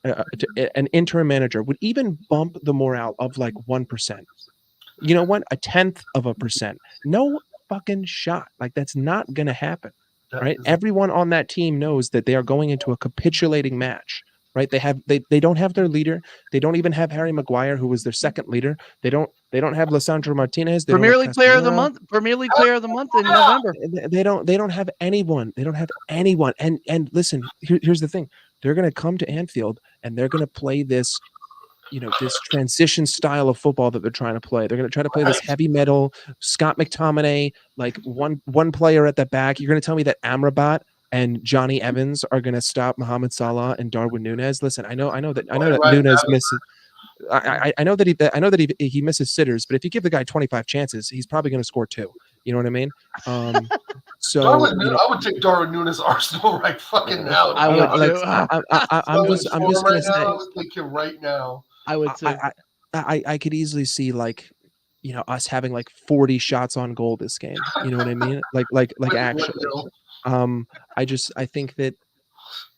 C: would even bump the morale of like 1%. You know what? 0.1%. No fucking shot. Like that's not gonna happen. Right? Everyone on that team knows that they are going into a capitulating match. Right? They don't have their leader. They don't even have Harry Maguire, who was their second leader. They don't have Lisandro Martinez.
A: Premier League Player of the Month in November.
C: They don't have anyone. They don't have anyone. And listen, here's the thing. They're going to come to Anfield and they're going to play this, this transition style of football that they're trying to play. They're going to try to play this heavy metal, Scott McTominay, like one player at the back. You're going to tell me that Amrabat and Johnny Evans are going to stop Mohamed Salah and Darwin Núñez. Listen, I know that Núñez misses. I know that he misses sitters, but if you give the guy 25 chances, he's probably going to score 2. You know what I mean? So
B: I would take Darwin Núñez Arsenal right fucking now.
A: I would too.
C: I'm just going to say,
B: I would take him right now.
A: I would too.
C: I could easily see us having like 40 shots on goal this game. You know what I mean? Like actually. I think that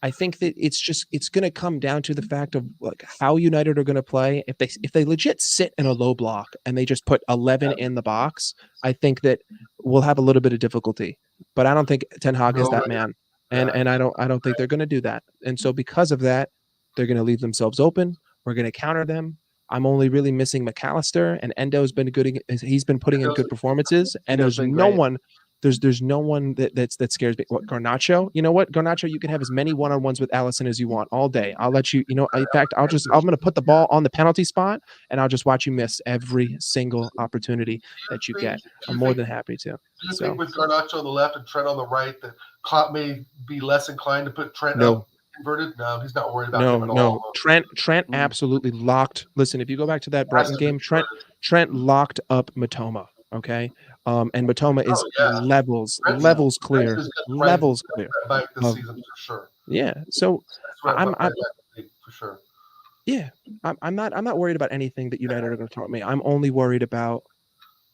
C: it's going to come down to the fact of like how United are going to play. If they legit sit in a low block and they just put 11 in the box, I think that we'll have a little bit of difficulty. But I don't think Ten Hag is that man, and I don't think they're going to do that. And so because of that, they're going to leave themselves open. We're going to counter them. I'm only really missing McAllister, and Endo's been good. He's been putting in good performances, and there's no one. There's no one that scares me. What, Garnacho? You know what, Garnacho? You can have as many one-on-ones with Allison as you want all day. I'll let you. In fact, I'm going to put the ball on the penalty spot, and I'll just watch you miss every single opportunity that you get. I'm more than happy to.
B: Do you think with Garnacho on the left and Trent on the right, that Klopp may be less inclined to put Trent out inverted? No, he's not worried about him at all.
C: Trent absolutely locked. Listen, if you go back to that Brighton game, Trent locked up Matoma. Okay. And Matoma is levels clear.
B: Back this season for sure.
C: Yeah. So I'm
B: for sure.
C: Yeah. I'm not worried about anything that United are going to throw at me. I'm only worried about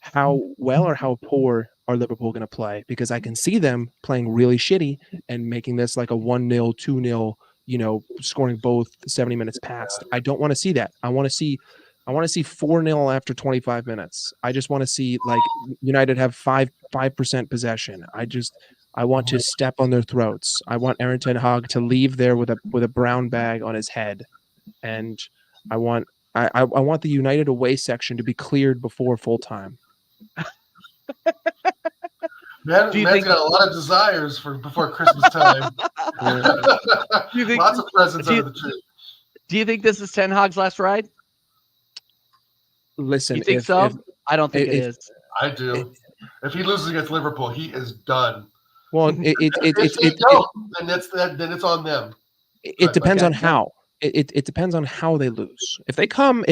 C: how well or how poor are Liverpool going to play, because I can see them playing really shitty and making this like a 1-0, 2-0, scoring both 70 minutes past. I don't want to see that. I want to see 4-0 after 25 minutes. I just want to see like United have 5% possession. I want to step on their throats. I want Aaron Ten Hag to leave there with a brown bag on his head, and I want the United away section to be cleared before full time.
B: Man's got a lot of desires before Christmas time. Lots of presents under the tree.
A: Do you think this is Ten Hag's last ride?
C: Listen,
A: you think so? I don't think it is.
B: I do. If he loses against Liverpool, he is done.
C: Well,
B: then it's on them.
C: It depends on how. It depends on how they lose. If they come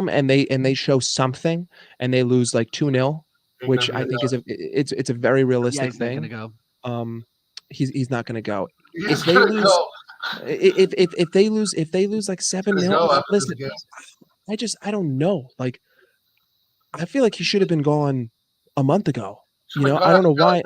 C: and they show something and they lose like 2-0, which I think is a very realistic thing.
A: He's not gonna go.
C: He's not going to go. If they lose like 7-0, listen. I don't know. Like, I feel like he should have been gone a month ago. I don't know why.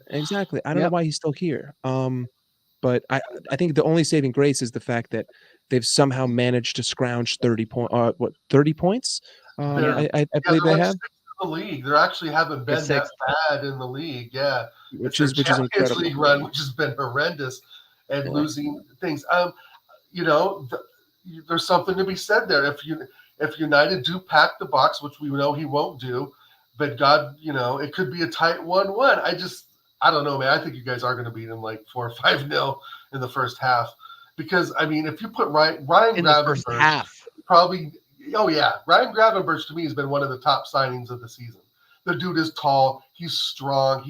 C: Exactly. I don't know why he's still here. But I think the only saving grace is the fact that they've somehow managed to scrounge 30 points? I believe they have.
B: The league. They actually haven't been that bad in the league. Yeah.
C: Which is incredible.
B: League run, which has been horrendous, and losing things. there's something to be said there. If United do pack the box, which we know he won't do, but God, it could be a tight 1-1. I don't know, man. I think you guys are going to beat him like 4 or 5-0 in the first half. Because, I mean, if you put Ryan
A: in the first half,
B: probably, Ryan Gravenberch to me has been one of the top signings of the season. The dude is tall. He's strong.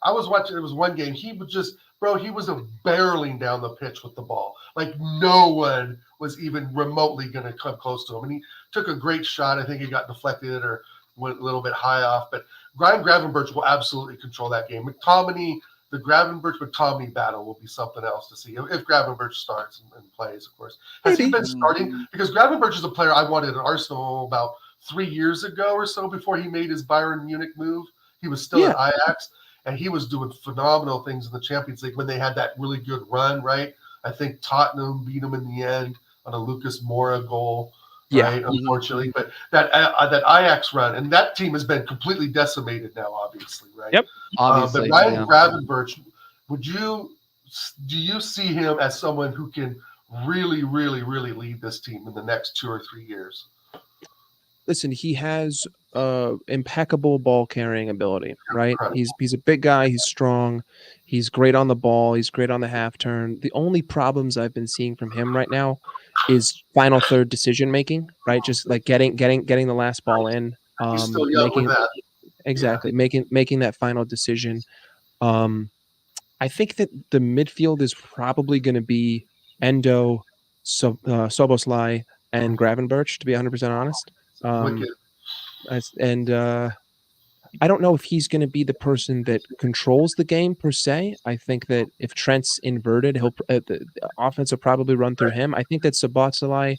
B: I was watching, it was one game. He was barreling down the pitch with the ball. Like no one was even remotely going to come close to him. And he took a great shot. I think he got deflected or went a little bit high off. But Ryan Gravenberch will absolutely control that game. McTominay, the Gravenberch-McTominay battle will be something else to see if Gravenberch starts and plays, of course. Has he been starting? Because Gravenberch is a player I wanted at Arsenal about 3 years ago or so before he made his Bayern Munich move. He was still at Ajax, and he was doing phenomenal things in the Champions League when they had that really good run, right? I think Tottenham beat him in the end on a Lucas Moura goal. Right, unfortunately, but that Ajax run, and that team has been completely decimated now, obviously, right?
C: Yep.
A: Obviously,
B: but Ryan Gravenberch, do you see him as someone who can really, really, really lead this team in the next 2 or 3 years?
C: Listen, he has impeccable ball carrying ability, right? He's a big guy. He's strong. He's great on the ball. He's great on the half turn. The only problems I've been seeing from him right now is final third decision making, right? Just like getting the last ball in.
B: He's still young with that.
C: Exactly, making that final decision. I think that the midfield is probably going to be Endo, Soboslai, and Gravenberch, to be 100% honest. I don't know if he's going to be the person that controls the game per se. I think that if Trent's inverted, the offense will probably run through him. I think that Szoboszlai,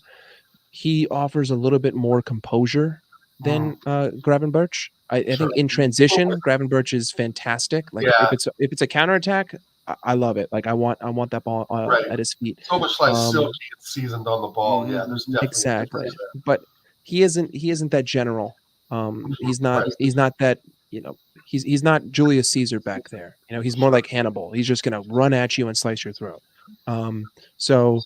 C: he offers a little bit more composure than Gravenberch. I think in transition, Gravenberch is fantastic. Like if it's a counterattack, I love it. Like I want that ball at his feet.
B: So much like silky and seasoned on the ball. Yeah, there's definitely
C: exactly. But he isn't that general. He's not that, he's not Julius Caesar back there. He's more like Hannibal. He's just gonna run at you and slice your throat. So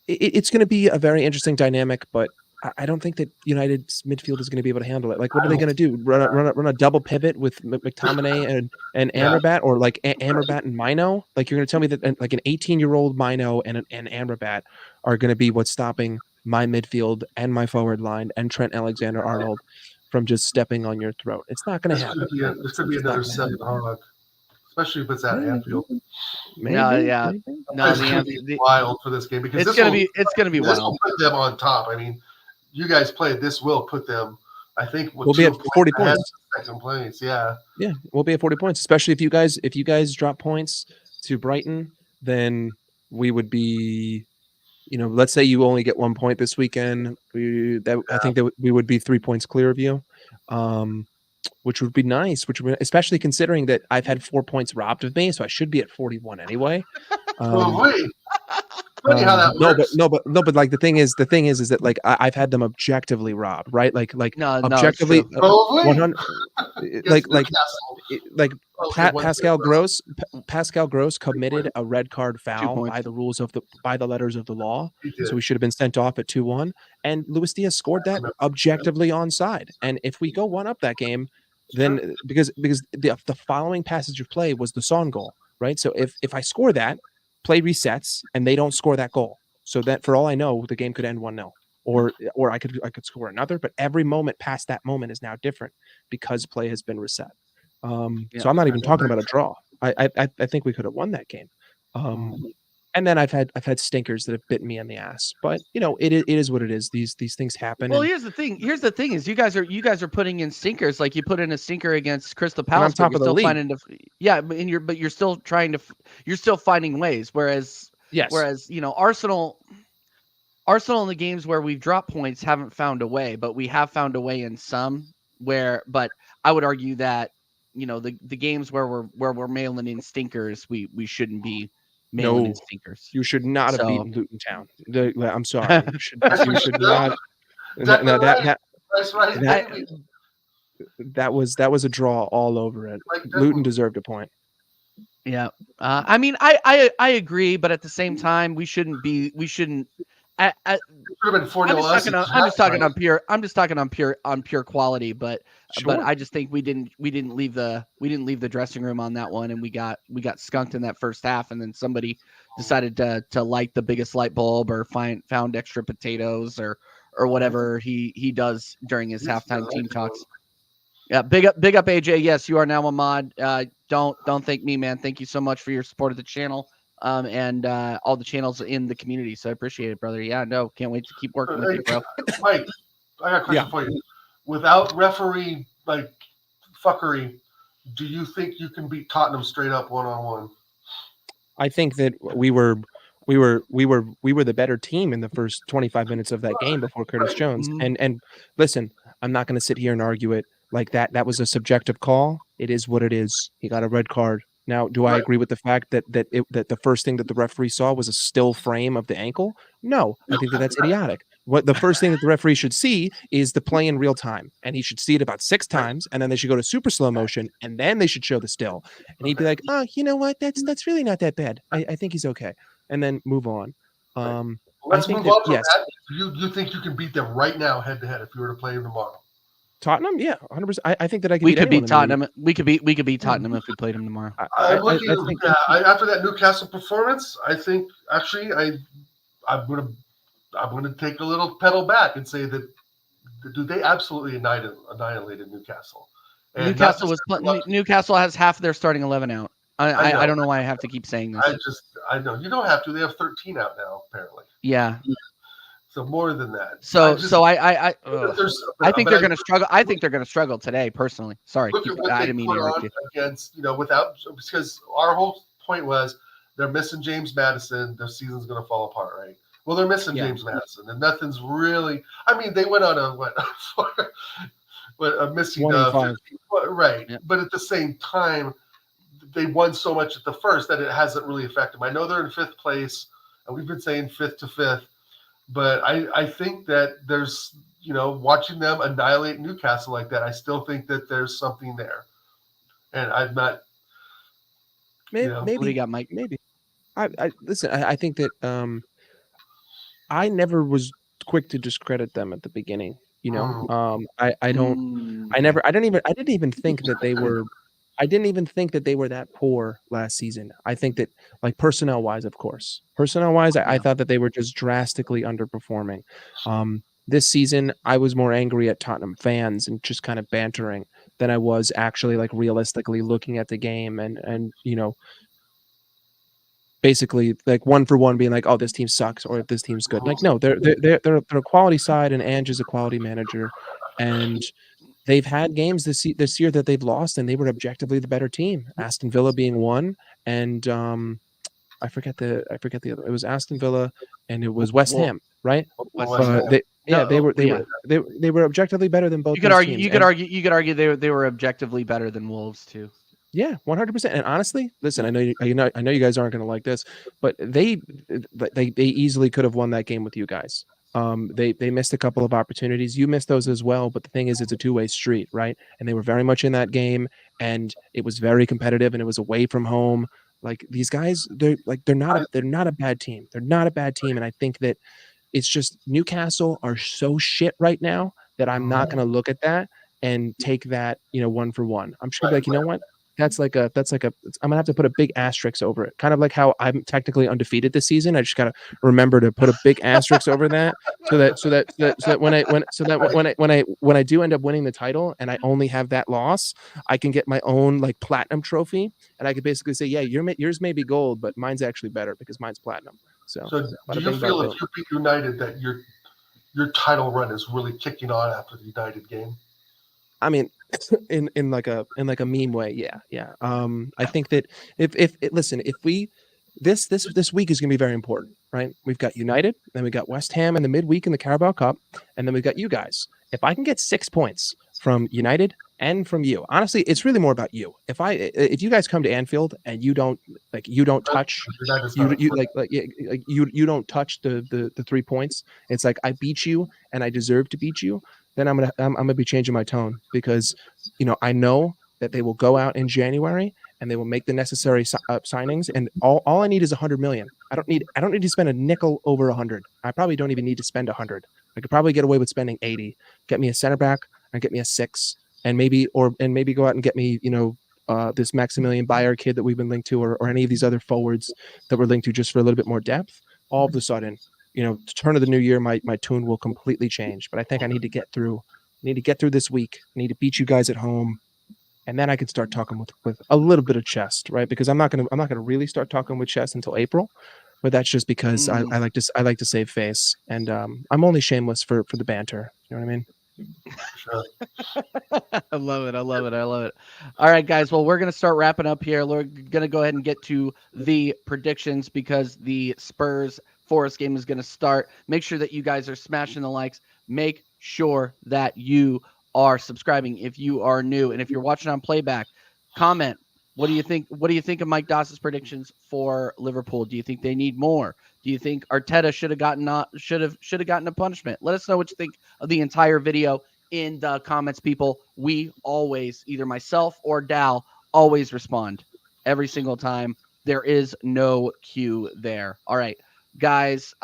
C: it's gonna be a very interesting dynamic, but I don't think that United's midfield is going to be able to handle it. Like, what are they going to do? Run a double pivot with McTominay and Amrabat, or like Amrabat and Mino? Like, you're going to tell me that like an 18-year-old Mino and Amrabat are going to be what's stopping my midfield and my forward line and Trent Alexander-Arnold from just stepping on your throat? It's not going to happen.
B: This could be another 7 hog, especially if it's at Anfield.
C: Maybe.
A: No,
B: it's going to be wild for this game because it's going to be wild. This will put them on top. I mean, you guys played. This will put them, I think,
C: we'll be at 40 points.
B: Second place, yeah,
C: we'll be at 40 points. Especially if you guys drop points to Brighton, then we would be, let's say you only get 1 point this weekend. I think that we would be 3 points clear of you, which would be nice. Especially considering that I've had 4 points robbed of me, so I should be at 41 anyway.
B: Funny how that works.
C: But like the thing is that like I've had them objectively robbed, right? Like objectively, 100, Pascal Gross committed a red card foul by the letters of the law, so we should have been sent off at 2-1. And Luis Diaz scored that objectively onside. And if we go 1-up that game, then because the following passage of play was the Son goal, right? So if I score that, play resets and they don't score that goal, so that for all I know the game could end 1-0, or I could score another, but every moment past that moment is now different because play has been reset. So I'm not even talking about a draw. I think we could have won that game. And then I've had stinkers that have bitten me in the ass, but it is what it is. These things happen.
A: Well, here's the thing is you guys are putting in stinkers. Like you put in a stinker against Crystal Palace,
C: but you're
A: still finding ways. Whereas Arsenal in the games where we've dropped points haven't found a way, but we have found a way in some but I would argue that the games where we're mailing in stinkers, we shouldn't be.
C: No, you should not have beaten Luton Town. I'm sorry. You should not. That was a draw all over it. Luton deserved a point.
A: Yeah. I mean, I agree, but at the same time, we shouldn't. I,
B: It should have been 4-0 us.
A: I'm just talking on pure. I'm just talking on pure quality. But
C: Sure.
A: I just think we didn't leave the dressing room on that one, and we got skunked in that first half, and then somebody decided to light the biggest light bulb or found extra potatoes or whatever he does during his halftime team talks. Yeah, big up AJ. Yes, you are now a mod. Don't thank me, man. Thank you so much for your support of the channel, and all the channels in the community. So I appreciate it, brother. Yeah, no, can't wait to keep working with you, bro.
B: Mike, I got a question for you. Without referee fuckery, do you think you can beat Tottenham straight up 1-on-1?
C: I think that we were the better team in the first 25 minutes of that game before Curtis Jones. And listen, I'm not going to sit here and argue it like that. That was a subjective call. It is what it is. He got a red card. Now, do I agree with the fact that the first thing that the referee saw was a still frame of the ankle? No, I think that's idiotic. What the first thing that the referee should see is the play in real time, and he should see it about 6 times, and then they should go to super slow motion, and then they should show the still, and he'd be like, "Oh, you know what? That's really not that bad. I think he's okay," and then move on.
B: Let's move on from that. You think you can beat them right now, head to head, if you were to play them tomorrow?
C: Tottenham, yeah, 100%. I think that I could.
A: We could beat Tottenham. We could beat Tottenham if we played them tomorrow.
B: I'm looking after that Newcastle performance. I think actually I'm gonna take a little pedal back and say that they absolutely annihilated Newcastle. And
A: Newcastle has half their starting 11 out. I don't know why I have to keep saying this.
B: I know you don't have to. They have 13 out now, apparently.
A: Yeah.
B: So more than that.
A: I think they're going to struggle. I think they're going to struggle today, personally. Sorry, I didn't mean to interrupt you.
B: Against because our whole point was they're missing James Maddison. Their season's going to fall apart, right? Well, they're missing James Maddison, and nothing's really. I mean, they went on a missing 15, right? Yeah. But at the same time, they won so much at the first that it hasn't really affected them. I know they're in 5th place, and we've been saying 5th to 5th. But I think that there's, watching them annihilate Newcastle like that, I still think that there's something there. And I'm not.
C: Maybe.
A: What do you got, Mike?
C: Maybe. Listen, I think that I never was quick to discredit them at the beginning. I didn't even think that they were. I didn't even think that they were that poor last season. I think that, like, personnel-wise, of course. Personnel-wise, I thought that they were just drastically underperforming. This season, I was more angry at Tottenham fans and just kind of bantering than I was actually, like, realistically looking at the game and basically, like, one for one being like, oh, this team sucks or this team's good. Like, no, they're a quality side, and Ange is a quality manager, and they've had games this year that they've lost, and they were objectively the better team. Aston Villa being one, and I forget the other. It was Aston Villa, and it was West Ham, right? They were objectively better than both. You could
A: argue they were objectively better than Wolves too.
C: Yeah, 100%. And honestly, listen, I know you guys aren't going to like this, but they easily could have won that game with you guys. They missed a couple of opportunities. You missed those as well, but the thing is, it's a two-way street, right? And they were very much in that game, and it was very competitive, and it was away from home. Like, these guys, they're not a bad team. They're not a bad team, and I think that it's just Newcastle are so shit right now that I'm not going to look at that and take that, one for one. I'm just gonna be like, you know what? I'm gonna have to put a big asterisk over it. Kind of like how I'm technically undefeated this season. I just gotta remember to put a big asterisk over that, so that when I do end up winning the title and I only have that loss, I can get my own, like, platinum trophy, and I could basically say, yeah, yours may be gold, but mine's actually better because mine's platinum. So
B: do you feel if you beat United that your title run is really kicking on after the United game?
C: I mean, in like a meme way, yeah. I think that if this week is going to be very important, right? We've got United, then we got West Ham in the midweek in the Carabao Cup, and then we've got you guys. If I can get 6 points from United and from you, honestly, it's really more about you. If you guys come to Anfield and you don't touch you don't touch the 3 points, it's like I beat you and I deserve to beat you. Then I'm gonna be changing my tone, because I know that they will go out in January and they will make the necessary signings. And all I need is 100 million. I don't need to spend a nickel over 100. I probably don't even need to spend 100. I could probably get away with spending 80. Get me a center back and get me a 6, and maybe go out and get me, this Maximilian Bayer kid that we've been linked to, or any of these other forwards that we're linked to, just for a little bit more depth. All of a sudden, turn of the new year, my tune will completely change. But I think I need to get through this week. I need to beat you guys at home, and then I can start talking with a little bit of chest, right? Because I'm not gonna really start talking with chest until April. But that's just because I like to save face, and I'm only shameless for the banter. You know what I mean?
B: Sure.
A: I love it. All right, guys. Well, we're going to start wrapping up here. We're going to go ahead and get to the predictions because the Spurs Forest game is going to start. Make sure that you guys are smashing the likes. Make sure that you are subscribing if you are new. And if you're watching on playback, comment. What do you think? What do you think of Mike Doss's predictions for Liverpool? Do you think they need more? Do you think Arteta should have gotten a punishment? Let us know what you think of the entire video in the comments, people. We always, either myself or Dal, always respond every single time. There is no queue there. All right, guys.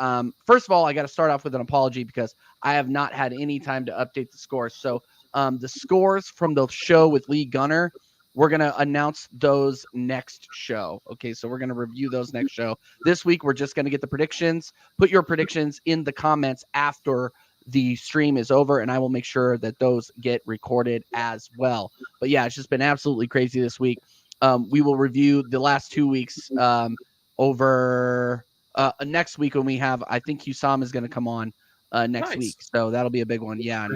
A: First of all, I got to start off with an apology because I have not had any time to update the scores. So the scores from the show with Lee Gunner, we're going to announce those next show. Okay, so we're going to review those next show. This week, we're just going to get the predictions. Put your predictions in the comments after the stream is over, and I will make sure that those get recorded as well. But yeah, it's just been absolutely crazy this week. We will review the last 2 weeks over next week when we have, I think Husam is going to come on next week. So that'll be a big one. Yeah.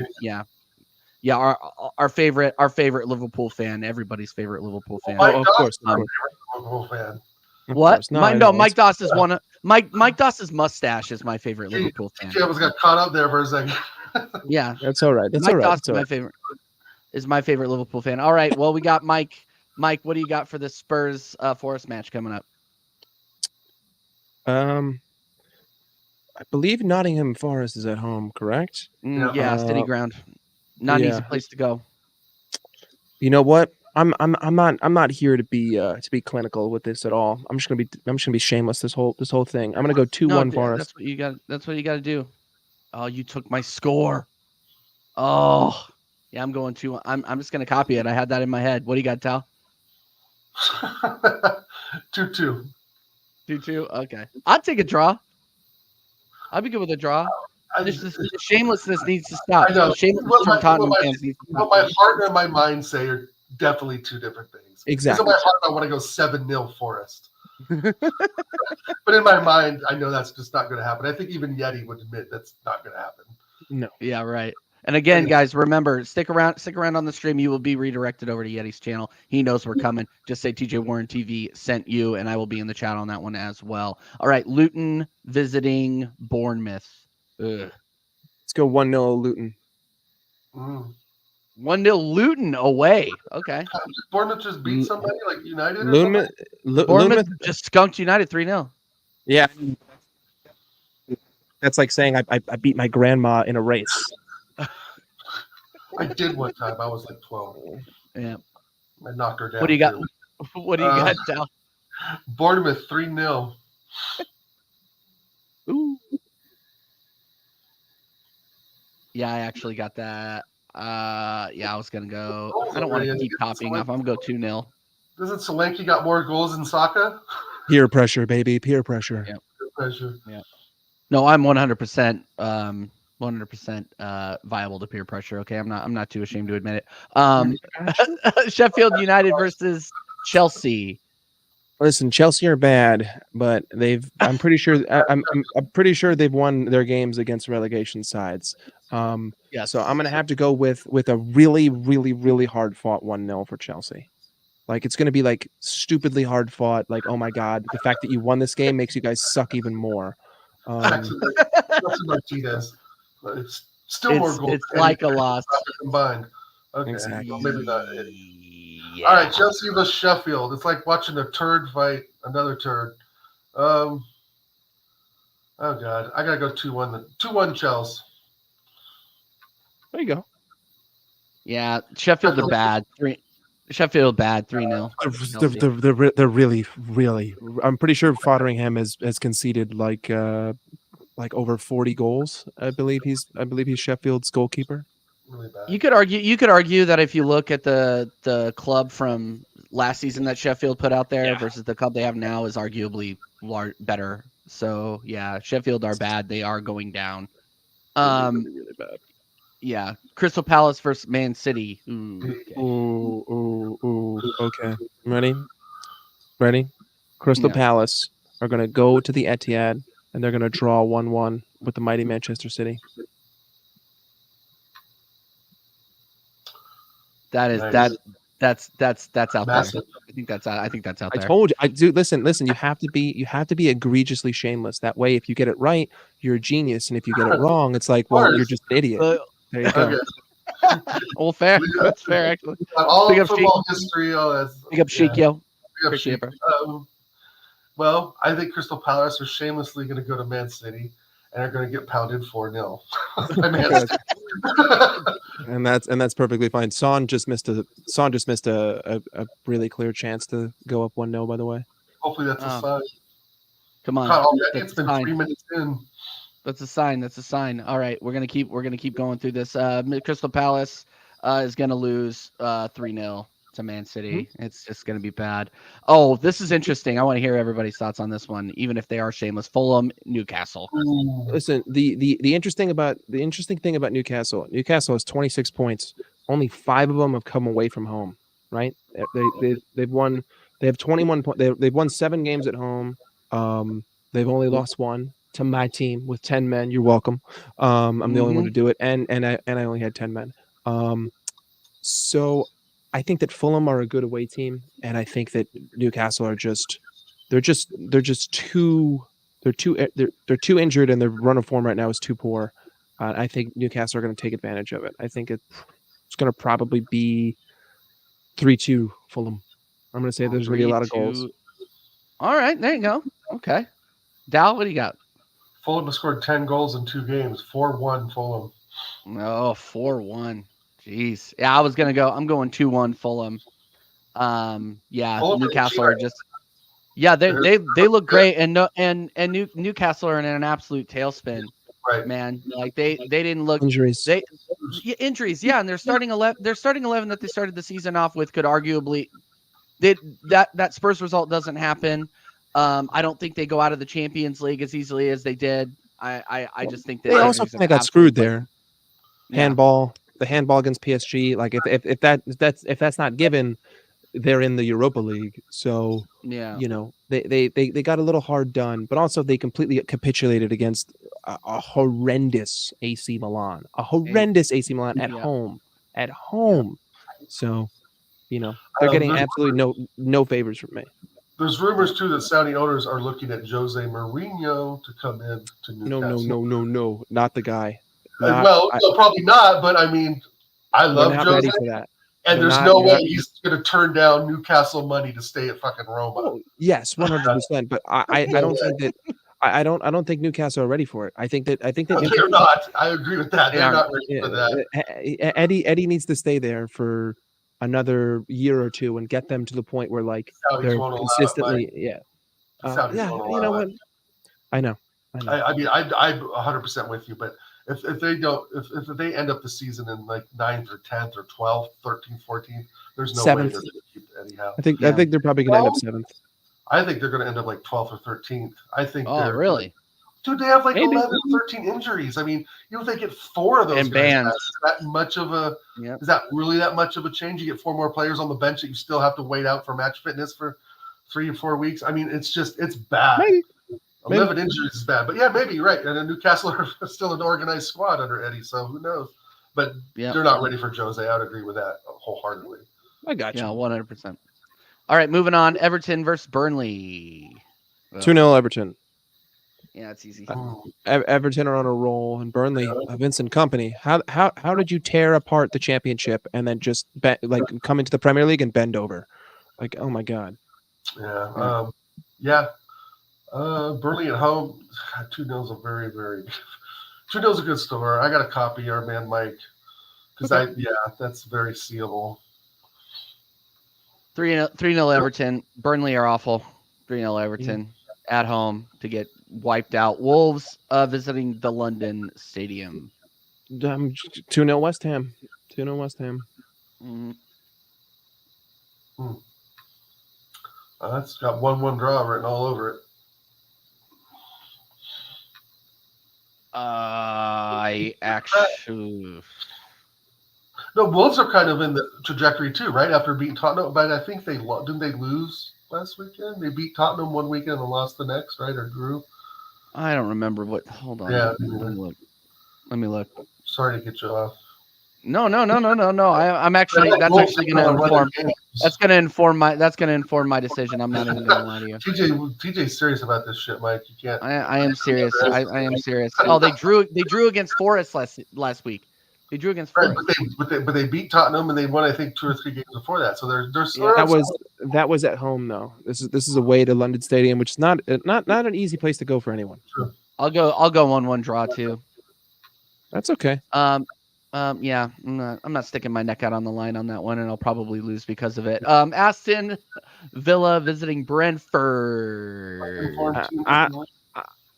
A: Our favorite Liverpool fan, everybody's favorite Liverpool fan.
B: Of course. Liverpool fan.
A: What? Mike Doss is one. Mike Doss's mustache is my favorite Liverpool fan.
B: I was got caught up there for a second.
A: Yeah,
C: that's all right.
A: Mike Doss is my favorite Liverpool fan. All right, well, we got Mike. Mike, what do you got for the Spurs Forest match coming up?
C: I believe Nottingham Forest is at home, correct?
A: Yeah, city ground. Not an easy place to go.
C: You know what? I'm not here to be clinical with this at all. I'm just gonna be shameless this whole thing. I'm gonna go 2-1 Forest.
A: That's what you got to do. Oh, you took my score. Oh, yeah, I'm going 2. I'm just gonna copy it. I had that in my head. What do you got, Tal?
B: 2-2.
A: 2-2. Okay, I'd take a draw. I'd be good with a draw. The shamelessness needs to stop.
B: I know.
A: The shamelessness from Tottenham fans needs to stop.
B: What my heart and my mind say are definitely two different things.
C: Exactly.
B: In my heart, I want to go 7-0 Forest. But in my mind, I know that's just not going to happen. I think even Yeti would admit that's not going to happen.
C: No.
A: Yeah, right. And again, guys, remember, stick around on the stream. You will be redirected over to Yeti's channel. He knows we're coming. Just say TJ Warren TV sent you, and I will be in the chat on that one as well. All right, Luton visiting Bournemouth. Ugh.
C: Let's go 1-0 Luton.
A: 1-0 Luton away. Okay.
B: Bournemouth just beat somebody like United?
A: Bournemouth just skunked United 3-0.
C: Yeah. That's like saying I beat my grandma in a race.
B: I did one time. I was like 12.
A: Yeah.
B: I knocked her down.
A: What do you got? What do you got, Dal?
B: Bournemouth 3-0.
A: Ooh. Yeah, I actually got that. Yeah, I was gonna go. I don't want to keep copying off. I'm gonna go 2-0.
B: Doesn't Solanke got more goals than Saka?
C: Peer pressure, baby. Peer pressure.
A: Yeah.
B: Peer pressure.
A: Yeah. No, I'm 100%. 100% viable to peer pressure. Okay, I'm not too ashamed to admit it. Sheffield United versus Chelsea.
C: Listen, Chelsea are bad, but I'm pretty sure they've won their games against relegation sides.
A: Yeah.
C: So I'm gonna have to go with a really, really, really hard fought 1-0 for Chelsea. Like it's gonna be like stupidly hard fought. Like, oh my god, the fact that you won this game makes you guys suck even more.
B: That's Martinez. It's still more goals.
A: It's like a loss
B: combined. Okay,
C: exactly.
B: Well, maybe not it.
A: Yeah.
B: All right, Chelsea versus Sheffield. It's like watching a turd fight another turd. Oh god, I gotta go 2-1. 2-1 Chelsea.
C: There you go.
A: Yeah, Sheffield are bad. Sheffield bad 3-0.
C: They're really. I'm pretty sure Fotheringham has conceded like over 40 goals. I believe he's Sheffield's goalkeeper.
B: Really bad.
A: You could argue that if you look at the club from last season that Sheffield put out there versus the club they have now is arguably better. So yeah, Sheffield are bad. They are going down.
C: Really bad.
A: Yeah, Crystal Palace versus Man City.
C: Okay. Ready? Crystal Palace are going to go to the Etihad and they're going to draw 1-1 with the mighty Manchester City.
A: That's out
B: Massive.
A: there. I think that's out there.
C: I told you. Listen. You have to be egregiously shameless. That way, if you get it right, you're a genius, and if you get it wrong, it's like, well, you're just an idiot. There you go.
B: Okay.
A: Well, fair. That's fair, actually.
B: All
A: Big up
B: football history.
A: Big up Sheik, yo.
B: Big up
A: Appreciate
B: Sheik.
A: it,
B: Well, I think Crystal Palace are shamelessly going to go to Man City and are going to get pounded 4-0 by Man City.
C: And that's perfectly fine. Son just missed a really clear chance to go up 1-0. By the way,
B: Hopefully that's a sign.
A: Come on,
B: God, it's been 3 minutes in.
A: That's a sign. All right, we're gonna keep going through this. Crystal Palace is gonna lose 3-0 to Man City. Mm-hmm. It's just gonna be bad. Oh, this is interesting. I want to hear everybody's thoughts on this one, even if they are shameless. Fulham, Newcastle.
C: Listen, the interesting thing about Newcastle has 26 points. Only 5 of them have come away from home. Right? They've won. They have 21 points. They've won 7 games at home. They've only lost 1 to my team with 10 men. You're welcome. I'm the only one to do it, and I only had 10 men. So I think that Fulham are a good away team, and I think that Newcastle are they're too injured, and their run of form right now is too poor. I think Newcastle are going to take advantage of it. I think it's going to probably be 3-2 Fulham. I'm going to say there's going to be a lot of goals.
A: All right, there you go. Okay, Dal, what do you got?
B: Fulham has scored 10 goals in 2 games. 4-1 Fulham.
A: Oh, 4-1. Jeez. Yeah, I'm going 2-1 Fulham. Newcastle are just. Yeah, they look great, and Newcastle are in an absolute tailspin.
B: Right,
A: man. Like they didn't look
C: injuries.
A: Injuries, yeah, and their starting 11 that they started the season off with could arguably that Spurs result doesn't happen. I don't think they go out of the Champions League as easily as they did. I just think that
C: they also kind of got screwed there. Handball, the handball against PSG. Like if that's not given, they're in the Europa League. So they got a little hard done, but also they completely capitulated against a horrendous AC Milan. At home. So they're getting absolutely no favors from me.
B: There's rumors too that Saudi owners are looking at Jose Mourinho to come in to Newcastle.
C: No, not the guy.
B: Probably not. But I mean, I love Jose.
C: Ready for that.
B: And there's no way he's going to turn down Newcastle money to stay at fucking Roma.
C: Oh, yes, 100%. But I don't think that I don't think Newcastle are ready for it. I think that
B: they're not. I agree with that. They're not ready for that.
C: Eddie needs to stay there for another year or two and get them to the point where they're consistently you know what? I know.
B: I mean, I'm 100% with you, but if they end up the season in 9th or 10th or 12th, 13th, 14th, there's no 7th. Way they're going to keep Eddie Howe.
C: I think they're probably going to end up 7th.
B: I think they're going to end up 12th or 13th. I think.
A: Oh, really?
B: Dude, they have 11 or 13 injuries. I mean, if they get 4 of those
A: and bans.
B: Is that really that much of a change? You get 4 more players on the bench that you still have to wait out for match fitness for 3 or 4 weeks. I mean, it's bad.
C: Maybe.
B: 11 injuries is bad. But yeah, maybe you're right. And then Newcastle are still an organized squad under Eddie, so who knows? But they're not ready for Jose. I would agree with that wholeheartedly.
C: I got you.
A: Yeah, 100%. All right, moving on. Everton versus Burnley.
C: 2-0 Everton.
A: Yeah, it's easy.
C: Everton are on a roll, and Burnley, Vincent Kompany. How did you tear apart the championship and then just come into the Premier League and bend over? Oh my God.
B: Yeah. Burnley at home. 2-0 is a very, very 2-0 is a good score. I got to copy our man Mike because that's very seeable.
A: 3-0 Everton. Burnley are awful. 3-0 Everton at home to get wiped out. Wolves visiting the London Stadium.
C: 2-0 West Ham. 2-0 West Ham.
B: That's got 1-1 draw written all over it.
A: I actually.
B: No, Wolves are kind of in the trajectory too, right? After beating Tottenham, but I think didn't they lose last weekend? They beat Tottenham one weekend and lost the next, right? Or drew?
A: I don't remember what. Hold on.
B: Yeah.
A: Let me look.
B: Sorry to get you off.
A: No. I'm actually. That's actually going to inform. That's going to inform my decision. I'm not even going to lie to you.
B: TJ's serious about this shit, Mike. You can't.
A: I am serious. I am serious. Oh, they drew against Forest last week. They drew against Forest.
B: Right, but they beat Tottenham and they won, I think, 2 or 3 games before that. So they're
C: that was at home though. This is away to London Stadium, which is not an easy place to go for anyone.
B: True.
A: I'll go 1-1 draw too.
C: That's okay.
A: Yeah, I'm not sticking my neck out on the line on that one, and I'll probably lose because of it. Aston Villa visiting Brentford.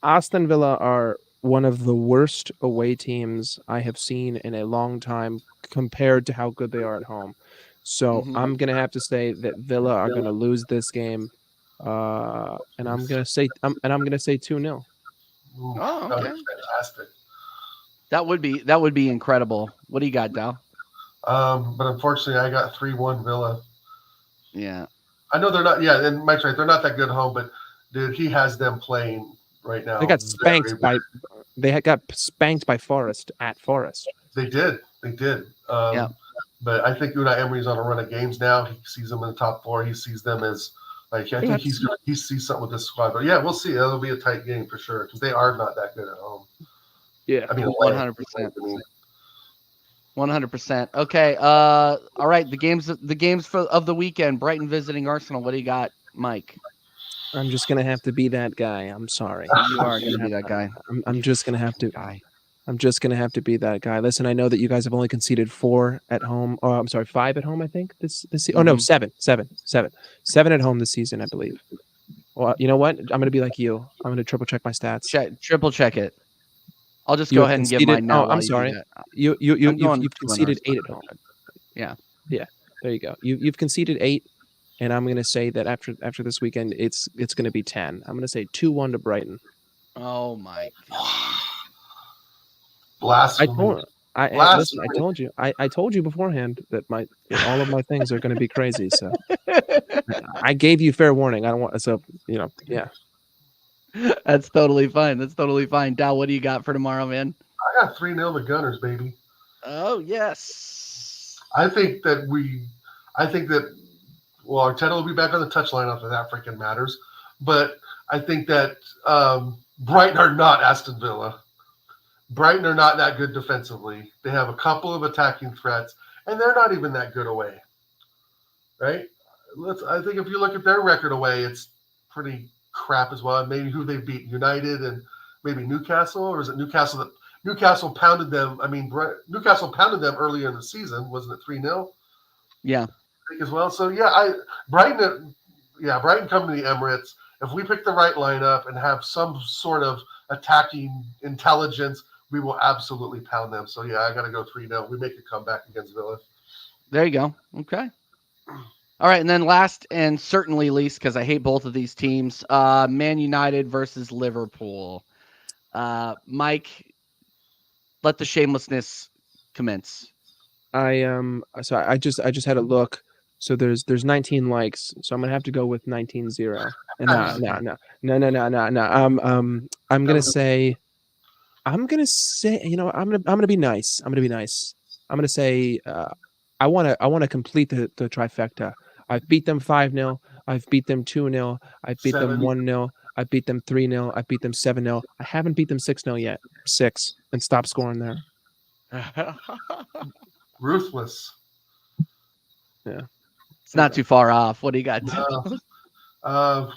C: Aston Villa are one of the worst away teams I have seen in a long time compared to how good they are at home. So I'm gonna have to say that Villa are gonna lose this game, and I'm gonna say 2-0.
A: Oh, okay.
B: Fantastic.
A: That would be incredible. What do you got, Dal?
B: But unfortunately, I got 3-1 Villa.
A: Yeah.
B: I know they're not. Yeah, and Mike's right. They're not that good at home, but dude, he has them playing right now.
C: They got spanked by Forest at Forest.
B: They did. Yeah. But I think Unai Emery's on a run of games now. He sees them in the top 4. He sees them as I think he sees something with this squad. But yeah, we'll see. It'll be a tight game for sure because they are not that good at home.
C: Yeah,
B: I mean,
A: 100%. 100%. Okay. All right. The games of the weekend. Brighton visiting Arsenal. What do you got, Mike?
C: I'm just gonna have to be that guy. I'm sorry.
A: You are gonna be that guy.
C: I'm just gonna have to. I'm just gonna have to be that guy. Listen, I know that you guys have only conceded 4 at home. Oh, I'm sorry, 5 at home. I think this. Oh no, 7 at home this season, I believe. Well, you know what? I'm gonna be like you. I'm gonna triple check my stats.
A: Triple check it. I'll just go ahead and give mine now.
C: Oh, I'm sorry. You've conceded 8 at home.
A: Yeah.
C: There you go. You've conceded 8, and I'm gonna say that after this weekend, it's gonna be 10. I'm gonna say 2-1 to Brighton.
A: Oh my God.
B: Blasphemy.
C: Listen, I told you beforehand that all of my things are going to be crazy. So I gave you fair warning. I don't want yeah.
A: That's totally fine. Dal, what do you got for tomorrow, man?
B: I got 3-0 the Gunners, baby.
A: Oh yes.
B: I think that Arteta will be back on the touchline after that freaking matters. But I think that Brighton are not Aston Villa. Brighton are not that good defensively. They have a couple of attacking threats, and they're not even that good away. Right? I think if you look at their record away, it's pretty crap as well. Maybe who they beat, United and maybe Newcastle, or is it Newcastle that Newcastle pounded them? I mean, Newcastle pounded them earlier in the season, wasn't it 3-0?
A: Yeah,
B: I think as well. So Brighton coming to the Emirates. If we pick the right lineup and have some sort of attacking intelligence, we will absolutely pound them. So, yeah, I got to go 3-0. We make a comeback against Villa.
A: There you go. Okay. All right, and then last and certainly least, because I hate both of these teams, Man United versus Liverpool. Mike, let the shamelessness commence.
C: So I just had a look. So there's 19 likes. So I'm gonna have to go with 19-0. And no. I'm gonna say, I'm gonna be nice. I'm gonna say, I wanna complete the trifecta. I've beat them 5-0. I've beat them 2-0. I beat them 1-0. I beat them 3-0. I beat them 7-0. I haven't beat them 6-0 yet. 6, and stop scoring there.
B: Ruthless.
C: Yeah.
A: It's not too far off. What do you got?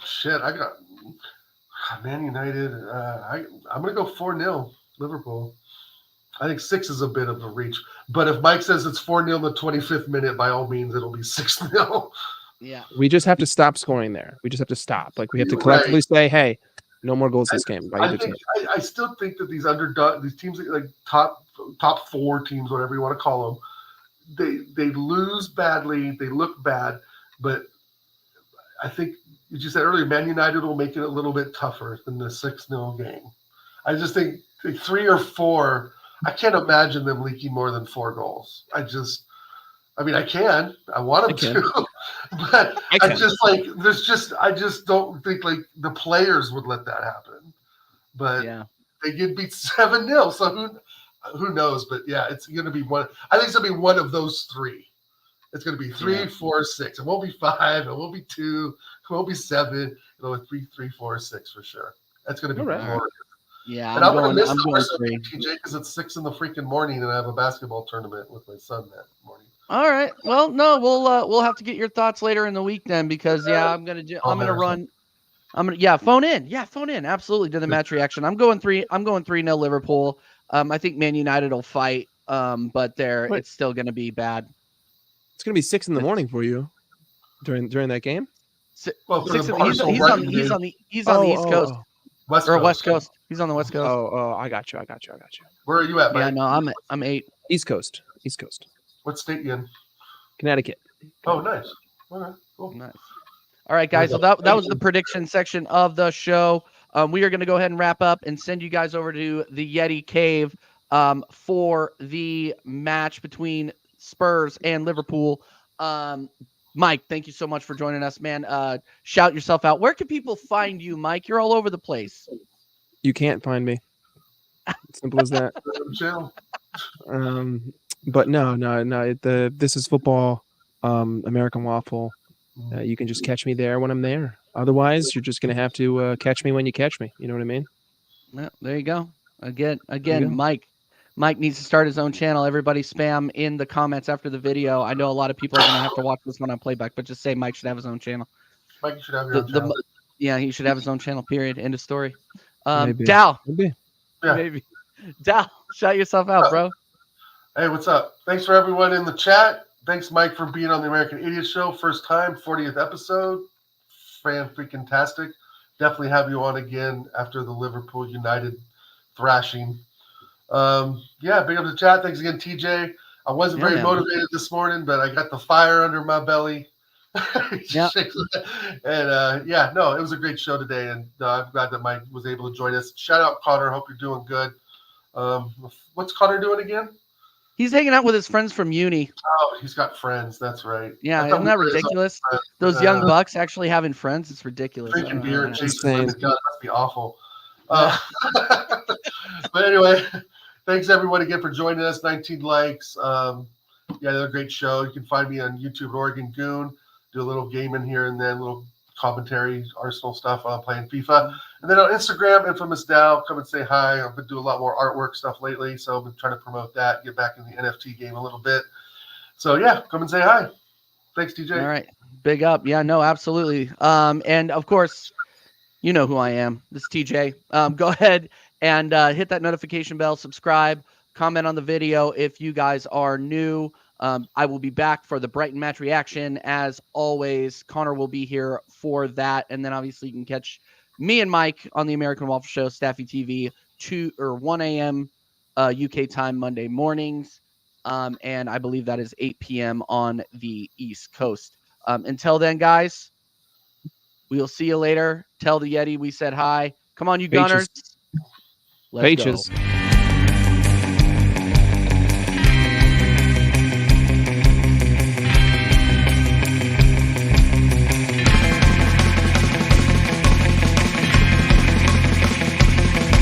B: Shit, I got Man United. I'm going to go 4-0 Liverpool. I think 6 is a bit of a reach. But if Mike says it's 4-0 in the 25th minute, by all means, it'll be 6-0.
A: Yeah.
C: We just have to stop scoring there. We just have to stop. Like we have to collectively say, hey, no more goals this game by either team.
B: I still think that these teams like top 4 teams, whatever you want to call them, they lose badly, they look bad, but I think as you said earlier, Man United will make it a little bit tougher than the 6-0 game. I just think 3 or 4, I can't imagine them leaking more than 4 goals. I can. I want them to. But I just don't think like the players would let that happen. But they get beat 7-0. So who knows? But yeah, it's going to be one. I think it's going to be one of those 3. It's going to be 3, 4, 6. It won't be 5. It won't be 2. It won't be 7. It'll be 3, 4, 6 for sure. That's going to be glorious.
A: Yeah,
B: and I'm going to miss
A: I'm
B: the
A: going
B: rest of
A: 3.
B: TJ because it's 6 in the freaking morning and I have a basketball tournament with my son that morning.
A: All right. Well, no, we'll have to get your thoughts later in the week then, because I'm gonna run. Phone in. Yeah, phone in. Absolutely to the match reaction. I'm going 3-0 Liverpool. I think Man United will fight. But it's still gonna be bad.
C: It's gonna be 6 in the morning for you during that game.
A: He's on the East Coast. West Coast. He's on the West Coast.
C: I got you.
B: Where are you at, Mike?
A: Yeah, no, I'm 8.
C: East Coast.
B: What state you in?
C: Connecticut.
B: Oh, nice. All right, cool.
A: Nice. All right, guys. So that was the prediction section of the show. We are going to go ahead and wrap up and send you guys over to the Yeti Cave for the match between Spurs and Liverpool. Mike, thank you so much for joining us, man. Shout yourself out. Where can people find you, Mike? You're all over the place.
C: You can't find me. Simple as that. But no. This is football, American Waffle. You can just catch me there when I'm there. Otherwise, you're just gonna have to catch me when you catch me. You know what I mean?
A: Yeah, there you go. Again, Mike needs to start his own channel. Everybody spam in the comments after the video. I know a lot of people are gonna have to watch this one on playback, but just say Mike should have his own channel.
B: Mike should have your own channel.
A: Yeah, he should have his own channel. Period. End of story.
C: Maybe.
A: Dal.
C: Maybe.
A: Dal, shout yourself out, bro.
B: Hey, what's up? Thanks for everyone in the chat. Thanks, Mike, for being on the American Idiot Show. First time, 40th episode. Freaking-tastic. Definitely have you on again after the Liverpool United thrashing. Big up the chat. Thanks again, TJ. I wasn't very motivated this morning, but I got the fire under my belly.
A: Yeah.
B: And it was a great show today, and I'm glad that Mike was able to join us. Shout out Connor. Hope you're doing good. What's Connor doing again?
A: He's hanging out with his friends from uni.
B: Oh, he's got friends. That's right.
A: Yeah, isn't that ridiculous? Those young bucks actually having friends. It's ridiculous.
B: Drinking beer and chasing women. God, that must be awful. But anyway, thanks everyone again for joining us. 19 likes. Another great show. You can find me on YouTube at Oregon Goon. Do a little gaming here and then, a little commentary, Arsenal stuff while I'm playing FIFA. And then on Instagram, Infamous Dow, come and say hi. I've been doing a lot more artwork stuff lately, so I've been trying to promote that, get back in the NFT game a little bit. So come and say hi. Thanks, DJ.
A: All right. Big up. Yeah, no, absolutely. And of course, you know who I am. This is TJ. Go ahead and hit that notification bell, subscribe, comment on the video if you guys are new. I will be back for the Brighton match reaction. As always, Connor will be here for that. And then obviously you can catch me and Mike on the American Waffle Show, Staffy TV, 2 or 1 a.m. UK time Monday mornings. And I believe that is 8 p.m. on the East Coast. Until then, guys, we'll see you later. Tell the Yeti we said hi. Come on, you Gunners. Let's go.